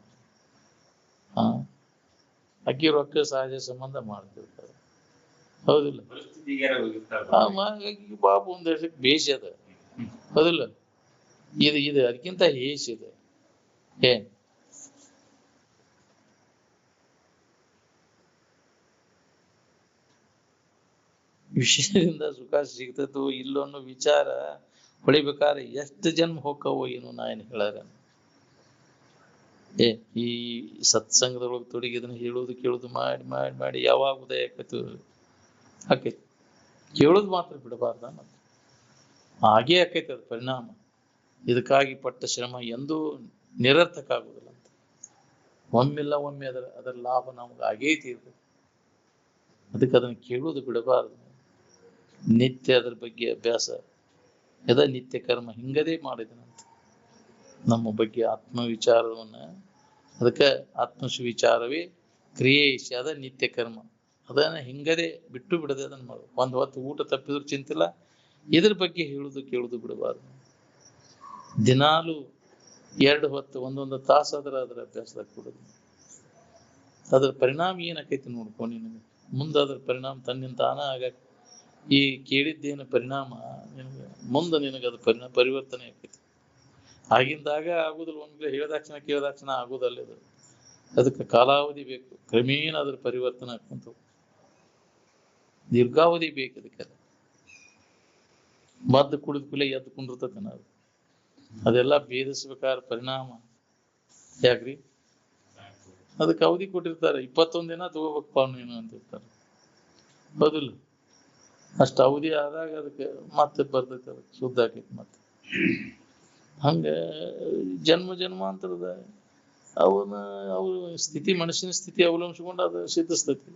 ಅಕ್ಕಿ ರೊಕ್ಕ ಸಹಜ ಸಂಬಂಧ ಮಾಡ್ತಿರ್ತಾರೆ. ಹೌದಿಲ್ಲ? ಬಾಬು ಒಂದ್ ವರ್ಷಕ್ಕೆ ಬೇಷ್ ಅದ. ಹೌದಿಲ್ಲ? ಇದು ಅದಕ್ಕಿಂತ ಹೇಸ್ ಇದೆ. ಏನ್ ವಿಷಯದಿಂದ ಸುಖ ಸಿಗ್ತದೋ ಇಲ್ಲೋ ಅನ್ನೋ ವಿಚಾರ ಹೊಳಿಬೇಕಾದ್ರೆ ಎಷ್ಟು ಜನ್ಮ ಹೋಕ್ಕವೋ ಏನು ನಾ ಏನ್ ಹೇಳಾರ. ಈ ಸತ್ಸಂಗದೊಳಗೆ ತೊಡಗಿ ಇದನ್ನ ಹೇಳೋದು ಕೇಳೋದು ಮಾಡಿ ಮಾಡಿ ಮಾಡಿ ಯಾವಾಗ ಉದಯ ಆಕೈತಿ. ಕೇಳೋದು ಮಾತ್ರ ಬಿಡಬಾರ್ದ. ಹಾಗೇ ಆಕೈತಿ ಅದ ಪರಿಣಾಮ. ಇದಕ್ಕಾಗಿ ಪಟ್ಟ ಶ್ರಮ ಎಂದೂ ನಿರರ್ಥಕ ಆಗುದಿಲ್ಲ ಅಂತ. ಒಮ್ಮೆಲ್ಲ ಒಮ್ಮೆ ಅದರ ಲಾಭ ನಮ್ಗೆ ಆಗೇ ತೀರ್ತದೆ. ಅದಕ್ಕೆ ಅದನ್ನ ಕೇಳೋದು ಬಿಡಬಾರದು. ನಿತ್ಯ ಅದ್ರ ಬಗ್ಗೆ ಅಭ್ಯಾಸ ನಿತ್ಯ ಕರ್ಮ ಹಿಂಗದೇ ಮಾಡಿದನಂತ. ನಮ್ಮ ಬಗ್ಗೆ ಆತ್ಮವಿಚಾರವನ್ನ ಅದಕ್ಕೆ ಆತ್ಮವಿಚಾರವೇ ಕ್ರಿಯೆ ಅದ ನಿತ್ಯ ಕರ್ಮ. ಅದನ್ನ ಹಿಂಗದೇ ಬಿಟ್ಟು ಬಿಡದೆ ಅದನ್ನ ಮಾಡು. ಒಂದ್ ಹೊತ್ತು ಊಟ ತಪ್ಪಿದ್ರು ಚಿಂತಿಲ್ಲ. ಇದ್ರ ಬಗ್ಗೆ ಹೇಳುದು ಕೇಳುದು ಬಿಡಬಾರ್ದು. ದಿನಾಲು 2 ಹೊತ್ತು ಒಂದೊಂದು ತಾಸಾದ್ರ ಅದರ ಅಭ್ಯಾಸದಾಗ ಕೊಡುದು. ಅದ್ರ ಪರಿಣಾಮ ಏನಾಕೈತಿ ನೋಡ್ಕೊಂಡು ನಿನಗೆ ಮುಂದೆ ಅದ್ರ ಪರಿಣಾಮ ತನ್ನಿಂದ ತಾನ ಆಗ ಈ ಕೇಳಿದ್ದೇನು ಪರಿಣಾಮ ನಿನಗೆ ಮುಂದೆ ನಿನಗೆ ಅದು ಪರಿವರ್ತನೆ ಆಕೈತಿ. ಆಗಿಂದಾಗ ಆಗುದಿಲ್ಲ. ಒಮ್ಗೆ ಹೇಳಿದಾಕ್ಷಣ ಕೇಳಿದಾಕ್ಷಣ ಆಗುದಲ್ಲ. ಅದಕ್ಕೆ ಕಾಲಾವಧಿ ಬೇಕು. ಕ್ರಮೇಣ ಅದ್ರ ಪರಿವರ್ತನೆ ಆಕ್ಕಂತ ದೀರ್ಘಾವಧಿ ಬೇಕು. ಅದಕ್ಕೆ ಮದ್ದು ಕುಡಿದ ಕೂಡಲೇ ಎದ್ದು ಕುಂಡಿರ್ತದೆ ನಾವು. ಅದೆಲ್ಲ ಭೇದಿಸ್ಬೇಕಾದ ಪರಿಣಾಮ. ಯಾಕ್ರಿ? ಅದಕ್ಕೆ ಅವಧಿ ಕೊಟ್ಟಿರ್ತಾರೆ. 21 ದಿನ ತಗೋಬೇಕಪ್ಪ ನೀನು ಅಂತಿರ್ತಾರೆ. ಹೌದಿಲ್ಲ? ಅಷ್ಟು ಅವಧಿ ಆದಾಗ ಅದಕ್ಕೆ ಮತ್ತೆ ಬರ್ತೈತೆ. ಅದಕ್ಕೆ ಶುದ್ಧ ಆಕೈತಿ. ಮತ್ತೆ ಹಂಗ ಜನ್ಮಾಂತರದ ಅವ್ರ ಸ್ಥಿತಿ, ಮನುಷ್ಯನ ಸ್ಥಿತಿ ಅವಲಂಬಿಸ್ಕೊಂಡು ಅದು ಸಿದ್ಧಿಸ್ತೈತಿ.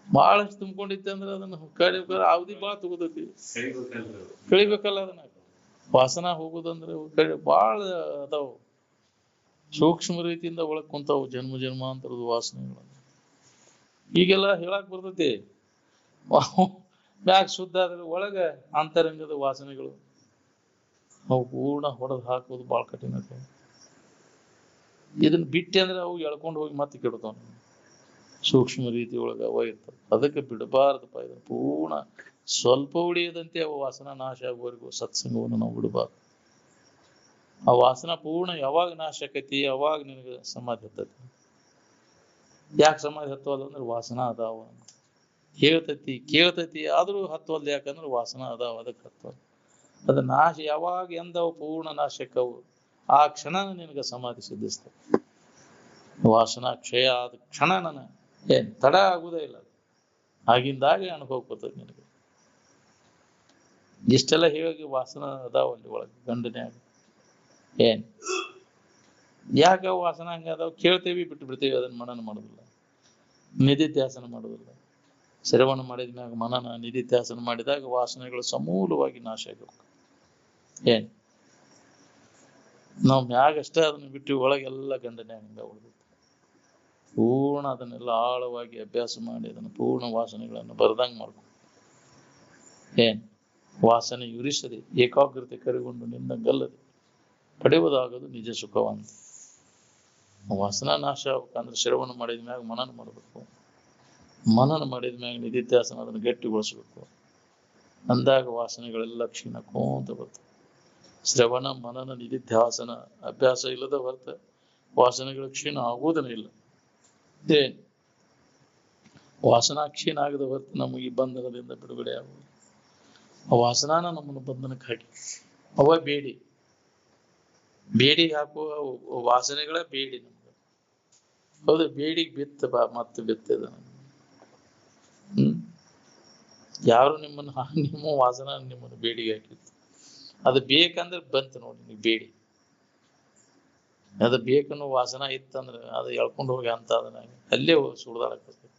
ಬಹಳಷ್ಟು ತುಂಬಿಕೊಂಡಿತ್ತೆ ಅಂದ್ರೆ ಅದನ್ನ ಅವಧಿ ಬಹಳ ತಗೋತೈತಿ. ಕಳಿಬೇಕಲ್ಲ ಅದನ್ನ. ವಾಸನ ಹೋಗುದಂದ್ರೆ ಬಹಳ ಅದಾವು. ಸೂಕ್ಷ್ಮ ರೀತಿಯಿಂದ ಒಳಗ್ ಕುಂತಾವು ಜನ್ಮಾಂತರದ ವಾಸನೆಗಳು. ಈಗೆಲ್ಲ ಹೇಳಕ್ ಬರ್ತೈತಿ. ಮ್ಯಾಗ ಶುದ್ಧ ಆದ್ರೆ ಒಳಗ ಅಂತರಂಗದ ವಾಸನೆಗಳು ಅವು ಪೂರ್ಣ ಹೊಡೆದು ಹಾಕೋದು ಬಹಳ ಕಠಿಣ. ಇದನ್ನ ಬಿಟ್ಟೆ ಅಂದ್ರೆ ಅವು ಎಳ್ಕೊಂಡು ಹೋಗಿ ಮತ್ತೆ ಕೆಡ್ತಾವ. ಸೂಕ್ಷ್ಮ ರೀತಿ ಒಳಗ ಅವ ಇರ್ತವೆ. ಅದಕ್ಕೆ ಬಿಡಬಾರ್ದಪ್ಪ. ಇದನ್ನ ಪೂರ್ಣ ಸ್ವಲ್ಪ ಉಳಿಯದಂತೆ ಅವ ವಾಸನ ನಾಶ ಆಗುವವರೆಗೂ ಸತ್ಸಂಗವನ್ನು ನಾವು ಬಿಡಬಾರ್ದು. ಆ ವಾಸನ ಪೂರ್ಣ ಯಾವಾಗ ನಾಶ ಆಕೈತಿ ಅವಾಗ ನಿನಗೆ ಸಮಾಧಿ ಹತ್ತೈತಿ. ಯಾಕೆ ಸಮಾಧಿ ಹತ್ತವಲ್ಲ ಅಂದ್ರೆ ವಾಸನ ಅದಾವ. ಕೇಳ್ತೈತಿ ಆದ್ರೂ ಹತ್ತವಲ್ದು. ಯಾಕಂದ್ರೆ ವಾಸನ ಅದಾವ. ಅದಕ್ಕೆ ಹತ್ತವಲ್ಲ. ಅದ ನಾಶ ಯಾವಾಗ ಎಂದವು ಪೂರ್ಣ ನಾಶಕ್ಕವು ಆ ಕ್ಷಣ ನಿನಗೆ ಸಮಾಧಿ ಸಿದ್ಧಿಸ್ತದೆ. ವಾಸನ ಕ್ಷಯ ಆದ ಕ್ಷಣ ತಡ ಆಗುವುದೇ ಇಲ್ಲ. ಆಗಿಂದಾಗೆ ಅನುಭವ ಕೊಡ್ತದೆ ನಿನಗೆ. ಇಷ್ಟೆಲ್ಲ ಹೇಳಿ ವಾಸನ ಅದಾವಲ್ಲಿ ಒಳಗೆ ಗಂಡನ್ಯಾಗ. ಯಾಕ ವಾಸನ ಹಂಗ ಅದಾವ? ಕೇಳ್ತೇವಿ, ಬಿಟ್ಟು ಬಿಡ್ತೇವಿ. ಅದನ್ನ ಮನನ ಮಾಡೋದಿಲ್ಲ, ನಿಧಿಧ್ಯಾಸನ ಮಾಡೋದಿಲ್ಲ. ಶ್ರವಣ ಮಾಡಿದ್ಮ್ಯಾಗ ಮನನ ನಿಧಿಧ್ಯಾಸನ ಮಾಡಿದಾಗ ವಾಸನೆಗಳು ಸಮೂಲವಾಗಿ ನಾಶ ಆಗಬೇಕು. ನಾವು ಮ್ಯಾಗಷ್ಟೇ ಅದನ್ನ ಬಿಟ್ಟು ಒಳಗೆಲ್ಲ ಗಂಡನ್ಯಾಗ ಉಳಿದು ಪೂರ್ಣ ಅದನ್ನೆಲ್ಲ ಆಳವಾಗಿ ಅಭ್ಯಾಸ ಮಾಡಿ ಅದನ್ನು ಪೂರ್ಣ ವಾಸನೆಗಳನ್ನು ಬರದಂಗ ಮಾಡ್ಬೇಕು. ವಾಸನೆ ಯುರಿಸದೆ ಏಕಾಗ್ರತೆ ಕರಿಗೊಂಡು ನಿಂದಂಗಲ್ಲದೆ ಪಡೆಯುವುದಾಗದು ನಿಜ ಸುಖವಂತ. ವಾಸನಾ ನಾಶ ಆಗ್ಬೇಕಂದ್ರೆ ಶ್ರವಣ ಮಾಡಿದ್ಮ್ಯಾಗ ಮನನ ಮಾಡಬೇಕು. ಮನನ ಮಾಡಿದ್ಮ್ಯಾಗ ನಿಧಿಧ್ಯಾಸನ ಅದನ್ನು ಗಟ್ಟಿಗೊಳಿಸ್ಬೇಕು. ಅಂದಾಗ ವಾಸನೆಗಳೆಲ್ಲ ಕ್ಷೀಣಕ್ಕೋಂತ ಬರ್ತವೆ. ಶ್ರವಣ ಮನನ ನಿಧಿಧ್ಯಾಸನ ಅಭ್ಯಾಸ ಇಲ್ಲದ ಹೊರತ ವಾಸನೆಗಳು ಕ್ಷೀಣ ಆಗುವುದನೇ ಇಲ್ಲ. ವಾಸನಾ ಕ್ಷೀಣ ಆಗದ ಹೊರತು ನಮಗೆ ಈ ಬಂಧನದಿಂದ ಬಿಡುಗಡೆ ಆಗುವುದು. ಆ ವಾಸನಾನ ನಮ್ಮನ್ನು ಬಂಧನಕ್ಕೆ ಹಾಕಿ ಅವ ಬೇಡಿ ಹಾಕುವ ವಾಸನೆಗಳ ಬೇಡಿ ನಮ್ಗೆ. ಹೌದು, ಬೇಡಿಗೆ ಬಿತ್ತ ಮತ್ತೆ ಬಿತ್ತದ. ಯಾರು ನಿಮ್ಮ ವಾಸನ ನಿಮ್ಮನ್ನು ಬೇಡಿಗೆ ಹಾಕಿತ್ತು. ಅದು ಬೇಕಂದ್ರೆ ಬಂತು ನೋಡಿ. ನೀವು ಬೇಡಿ ಅದು ಬೇಕನ್ನೋ ವಾಸನ ಇತ್ತಂದ್ರೆ ಅದು ಎಳ್ಕೊಂಡು ಹೋಗಿ ಅಂತ ಅದನ್ನ ಅಲ್ಲೇ ಸುಡ್ದಾಡಕ್ಕೆ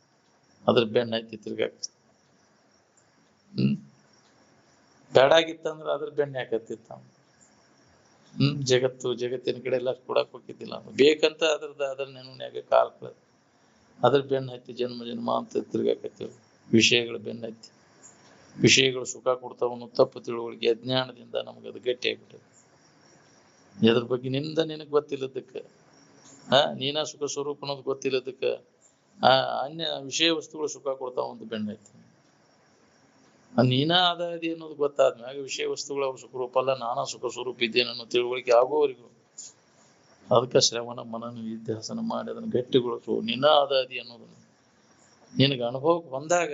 ಅದ್ರ ಬೆನ್ನ ಹತ್ತಿ ತಿರ್ಗಾಕ ಬೇಡಾಗಿತ್ತಂದ್ರೆ ಅದ್ರ ಬೆನ್ನ ಯಾಕತ್ತಿತ್ತ ಜಗತ್ತಿನ ಕಡೆ ಎಲ್ಲ ಕೊಡಕ್ ಹೋಗಿದ್ದಿಲ್ಲ ಬೇಕಂತ ಅದ್ರ ನೆನನ್ಯಾಗ ಕಾಲ್ ಅದ್ರ ಬೆನ್ನ ಹತ್ತಿ ಜನ್ಮ ಅಂತ ತಿರ್ಗಾಕತ್ತೀವಿ ವಿಷಯಗಳ ಬೆನ್ನ ಹತ್ತಿ ವಿಷಯಗಳು ಸುಖ ಕೊಡ್ತಾವನು ತಪ್ಪು ತಿಳುವಳಿಕೆ ಅಜ್ಞಾನದಿಂದ ನಮಗದು ಗಟ್ಟಿ ಆಗ್ಬಿಟ್ಟದೆ ಎದ್ರ ಬಗ್ಗೆ ನಿನಗ್ ಗೊತ್ತಿಲ್ಲದಕ್ಕೆ ನೀನಾ ಸುಖ ಸ್ವರೂಪ ಅನ್ನೋದು ಗೊತ್ತಿಲ್ಲದಕ್ಕೆ ಅನ್ಯ ವಿಷಯ ವಸ್ತುಗಳು ಸುಖ ಕೊಡ್ತಾವ ಒಂದು ಬೆನ್ನ ಐತಿ ನೀನಾ ಅದಿ ಅನ್ನೋದು ಗೊತ್ತಾದ್ಮ್ಯಾಗ ವಿಷಯ ವಸ್ತುಗಳು ಅವ್ರ ಸುಖ ರೂಪ ಅಲ್ಲ ನಾನಾ ಸುಖ ಸ್ವರೂಪ ಇದ್ದೇನೆ ಅನ್ನೋ ತಿಳುವಳಿಕೆ ಆಗೋವರೆಗೂ ಅದಕ್ಕೆ ಶ್ರವಣ ಮನನ ನಿಧ್ಯಾಸನ ಮಾಡಿ ಅದನ್ನ ಗಟ್ಟಿಗೊಳಿಸು ನೀನಾ ಅದಿ ಅನ್ನೋದನ್ನ ನಿನಗೆ ಅನುಭವಕ್ಕೆ ಬಂದಾಗ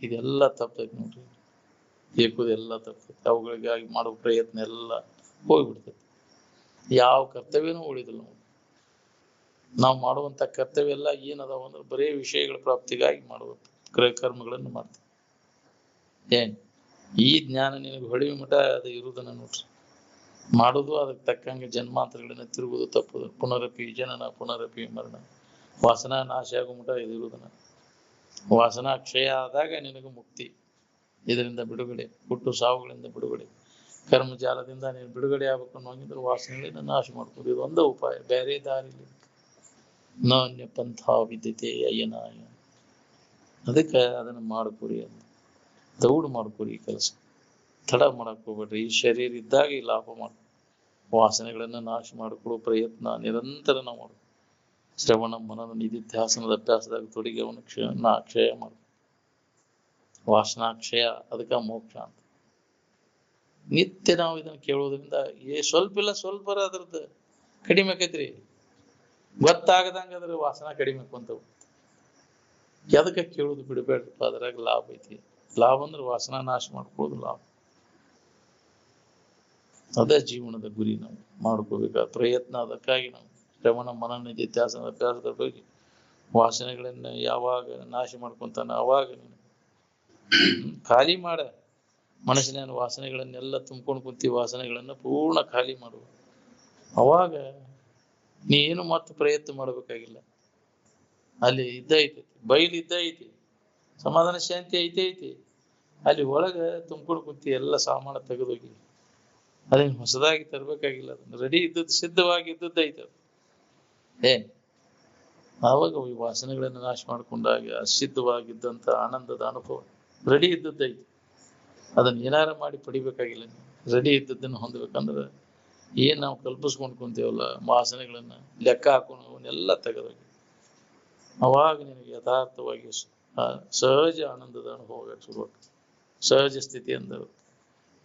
ಇದೆಲ್ಲ ತಪ್ಪೈತಿ ನೋಡ್ರಿ ಏಕುದೆಲ್ಲ ತಪ್ಪೈತಿ ಅವುಗಳಿಗಾಗಿ ಮಾಡೋ ಪ್ರಯತ್ನ ಎಲ್ಲ ಹೋಗ್ಬಿಡ್ತೈತಿ ಯಾವ ಕರ್ತವ್ಯನೂ ಉಳಿದಿಲ್ಲ ನಾವು ಮಾಡುವಂತ ಕರ್ತವ್ಯ ಎಲ್ಲ ಏನದಾವ ಅಂದ್ರೆ ಬರೇ ವಿಷಯಗಳ ಪ್ರಾಪ್ತಿಗಾಗಿ ಮಾಡುವ ಕರ್ಮಗಳನ್ನು ಮಾಡ್ತೀವಿ ಏನ್ ಈ ಜ್ಞಾನ ನಿನಗೆ ಹೊಳಿವಿ ಮಠ ಅದು ಇರುವುದನ್ನ ನೋಡ್ರಿ ಮಾಡುದು ಅದಕ್ಕೆ ತಕ್ಕಂಗೆ ಜನ್ಮಾಂತರಗಳನ್ನ ತಿರುಗುದು ತಪ್ಪುದು ಪುನರಪಿ ಜನನ ಪುನರಪಿ ಮರಣ ವಾಸನಾ ನಾಶ ಆಗೋ ಮಠ ಇದು ಇರುವುದನ್ನ ವಾಸನಾ ಕ್ಷಯ ಆದಾಗ ನಿನಗೆ ಮುಕ್ತಿ ಇದರಿಂದ ಬಿಡುಗಡೆ ಹುಟ್ಟು ಸಾವುಗಳಿಂದ ಬಿಡುಗಡೆ ಕರ್ಮಜಾಲದಿಂದ ನೀನು ಬಿಡುಗಡೆ ಆಗ್ಬೇಕು ಅನ್ನೋಂಗಿದ್ರೆ ವಾಸನೆಗಳಿಂದ ನಾಶ ಮಾಡ್ಬೋದು ಇದು ಒಂದೇ ಉಪಾಯ ಬೇರೆ ದಾರಿಲಿ ನಾನ್ಯ ಪಂಥ ವಿದ್ಯತೆ ಅಯ್ಯನಾಯ ಅದಕ್ಕೆ ಅದನ್ನ ಮಾಡ್ಕೊರಿ ಅಂತ ದೌಡ್ ಮಾಡ್ಕೊರಿ ಈ ಕೆಲಸ ತಡ ಮಾಡಕ್ ಹೋಗ್ಬೇಡ್ರಿ ಈ ಶರೀರ ಇದ್ದಾಗ ಈ ಲಾಭ ಮಾಡ ವಾಸನೆಗಳನ್ನ ನಾಶ ಮಾಡಿಕೊಡೋ ಪ್ರಯತ್ನ ನಿರಂತರ ನಾವು ಮಾಡು ಶ್ರವಣ ಮನನ ನಿಧಿಧ್ಯಾಸನದ ಅಭ್ಯಾಸದಾಗ ತೊಡಗಿ ಅವನು ಕ್ಷಯ ಮಾಡು ವಾಸನಾಕ್ಷಯ ಅದಕ್ಕ ಮೋಕ್ಷ ಅಂತ ನಿತ್ಯ ನಾವು ಇದನ್ನ ಕೇಳೋದ್ರಿಂದ ಸ್ವಲ್ಪ ಇಲ್ಲ ಸ್ವಲ್ಪ ಅದ್ರದ್ದು ಕಡಿಮೆ ಆಕೈತ್ರಿ ಗೊತ್ತಾಗದಂಗ ಅದ್ರ ವಾಸನ ಕಡಿಮೆ ಕುಂತವು ಅದಕ್ಕೆ ಕೇಳೋದು ಬಿಡಬೇಡ್ರಪ್ಪ ಅದ್ರಾಗ ಲಾಭ ಐತಿ ಲಾಭ ಅಂದ್ರೆ ವಾಸನ ನಾಶ ಮಾಡ್ಕೊಳ್ಳೋದು ಲಾಭ ಅದೇ ಜೀವನದ ಗುರಿ ನಾವು ಮಾಡ್ಕೋಬೇಕಾದ ಪ್ರಯತ್ನ ಅದಕ್ಕಾಗಿ ನಾವು ಶ್ರವಣ ಮನನ ನಿಧಿಧ್ಯಾಸನ ಅಭ್ಯಾಸದ ಬಗ್ಗೆ ವಾಸನೆಗಳನ್ನ ಯಾವಾಗ ನಾಶ ಮಾಡ್ಕೊಂತಾನ ಅವಾಗ ನೀನು ಖಾಲಿ ಮಾಡ ಮನಸ್ಸಿನ ವಾಸನೆಗಳನ್ನೆಲ್ಲ ತುಂಬ್ಕೊಂಡು ಕುಂತಿ ವಾಸನೆಗಳನ್ನ ಪೂರ್ಣ ಖಾಲಿ ಮಾಡುವ ಅವಾಗ ನೀನು ಮತ್ತೆ ಪ್ರಯತ್ನ ಮಾಡ್ಬೇಕಾಗಿಲ್ಲ ಅಲ್ಲಿ ಐತಿ ಬೈಲ್ ಐತಿ ಸಮಾಧಾನ ಶಾಂತಿ ಐತಿ ಅಲ್ಲಿ ಒಳಗ ತುಂಬ್ಕೊಂಡು ಕುಂತಿ ಎಲ್ಲ ಸಾಮಾನ ತೆಗೆದೋಗಿ ಅದನ್ನ ಹೊಸದಾಗಿ ತರ್ಬೇಕಾಗಿಲ್ಲ ಅದನ್ನ ರೆಡಿ ಇದ್ದದ್ದು ಸಿದ್ಧವಾಗಿ ಇದ್ದದ್ದು ಐತೆ ಆವಾಗ ಈ ವಾಸನೆಗಳನ್ನ ನಾಶ ಮಾಡ್ಕೊಂಡಾಗ ಸಿದ್ಧವಾಗಿದ್ದಂತ ಆನಂದದ ಅನುಭವ ರೆಡಿ ಇದ್ದದ್ದೈತಿ ಅದನ್ನ ಏನಾರ ಮಾಡಿ ಪಡಿಬೇಕಾಗಿಲ್ಲ ರೆಡಿ ಇದ್ದದ್ದನ್ನು ಹೊಂದ್ಬೇಕಂದ್ರೆ ಏನ್ ನಾವು ಕಲ್ಪಿಸ್ಕೊಂಡು ಕುಂತೇವಲ್ಲ ವಾಸನೆಗಳನ್ನ ಲೆಕ್ಕ ಹಾಕೊಂಡು ಅವನ್ನೆಲ್ಲ ತೆಗೆದೋಗಿ ಅವಾಗ ನಿನಗೆ ಯಥಾರ್ಥವಾಗಿ ಸಹಜ ಆನಂದದ ಅನುಭವ ಶುರುವಾಗ್ತದೆ ಸಹಜ ಸ್ಥಿತಿ ಅಂದ್ರೆ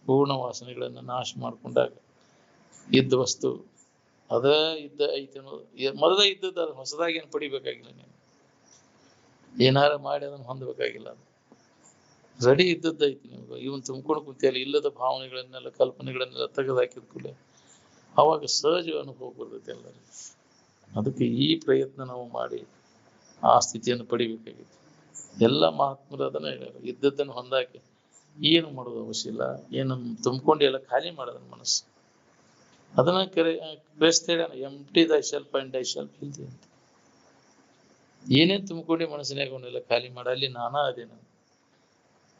ಪೂರ್ಣ ವಾಸನೆಗಳನ್ನ ನಾಶ ಮಾಡ್ಕೊಂಡಾಗ ಇದ್ದ ವಸ್ತು ಅದ ಐತಿ ಅನ್ನೋದು ಮೊದಲ ಇದ್ದದ್ದು ಅದು ಹೊಸದಾಗಿ ಏನು ಪಡಿಬೇಕಾಗಿಲ್ಲ ನೀನು ಏನಾರ ಮಾಡಿ ಅದನ್ನ ಹೊಂದಬೇಕಾಗಿಲ್ಲ ಅದು ರೆಡಿ ಇದ್ದದ್ದೈತಿ ನಿಮ್ಗೆ ಇವನ್ ತುಂಬ್ಕೊಂಡು ಕುಂತಿಯಲ್ಲ ಇಲ್ಲದ ಭಾವನೆಗಳನ್ನೆಲ್ಲ ಕಲ್ಪನೆಗಳನ್ನೆಲ್ಲ ತೆಗೆದಾಕಿದ ಕೂಡಲೇ ಅವಾಗ ಸಹಜ ಅನುಭವ ಬರ್ತೈತಿ ಎಲ್ಲರಿಗೂ ಅದಕ್ಕೆ ಈ ಪ್ರಯತ್ನ ನಾವು ಮಾಡಿ ಆ ಸ್ಥಿತಿಯನ್ನು ಪಡಿಬೇಕಾಗಿತ್ತು ಎಲ್ಲ ಮಹಾತ್ಮರು ಅದನ್ನ ಹೇಳ್ಯಾರ ಇದ್ದದ್ದನ್ನು ಹೊಂದಾಕಿ ಏನು ಮಾಡೋದು ಅವಶ್ಯ ಇಲ್ಲ ಏನು ತುಂಬ್ಕೊಂಡು ಎಲ್ಲ ಖಾಲಿ ಮಾಡೋದನ್ನ ಮನಸ್ಸು ಅದನ್ನ ಕ್ರೈಸ್ತ ಎಂಟಿ ದೈ ಸೆಲ್ಫ್ ಅಂಡ್ ದೈ ಸೆಲ್ಫ್ ಇಲ್ದಿ ಅಂತ ಏನೇನ್ ತುಂಬ್ಕೊಂಡು ಮನಸ್ಸಿನಾಗ ಅವನ್ನೆಲ್ಲ ಖಾಲಿ ಮಾಡ ಅಲ್ಲಿ ನಾನಾ ಅದೇನ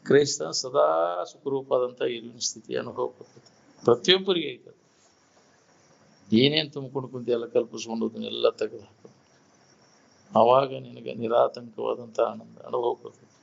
ಕ್ರೈಸ್ತ ಸದಾ ಸುಖರೂಪವಾದಂತ ಇರುವಿನ ಸ್ಥಿತಿ ಅನುಭವ ಕೊಡ್ತೈತಿ ಪ್ರತಿಯೊಬ್ಬರಿಗೆ ಐತೆ ಏನೇನ್ ತುಂಬ್ಕೊಂಡು ಕುಂತಿ ಎಲ್ಲ ಕಲ್ಪಿಸ್ಕೊಂಡದನ್ನೆಲ್ಲ ತೆಗೆದು ಹಾಕೋದು ಅವಾಗ ನಿನಗೆ ನಿರಾತಂಕವಾದಂತ ಆನಂದ ಅನುಭವ ಕೊಡ್ತೈತಿ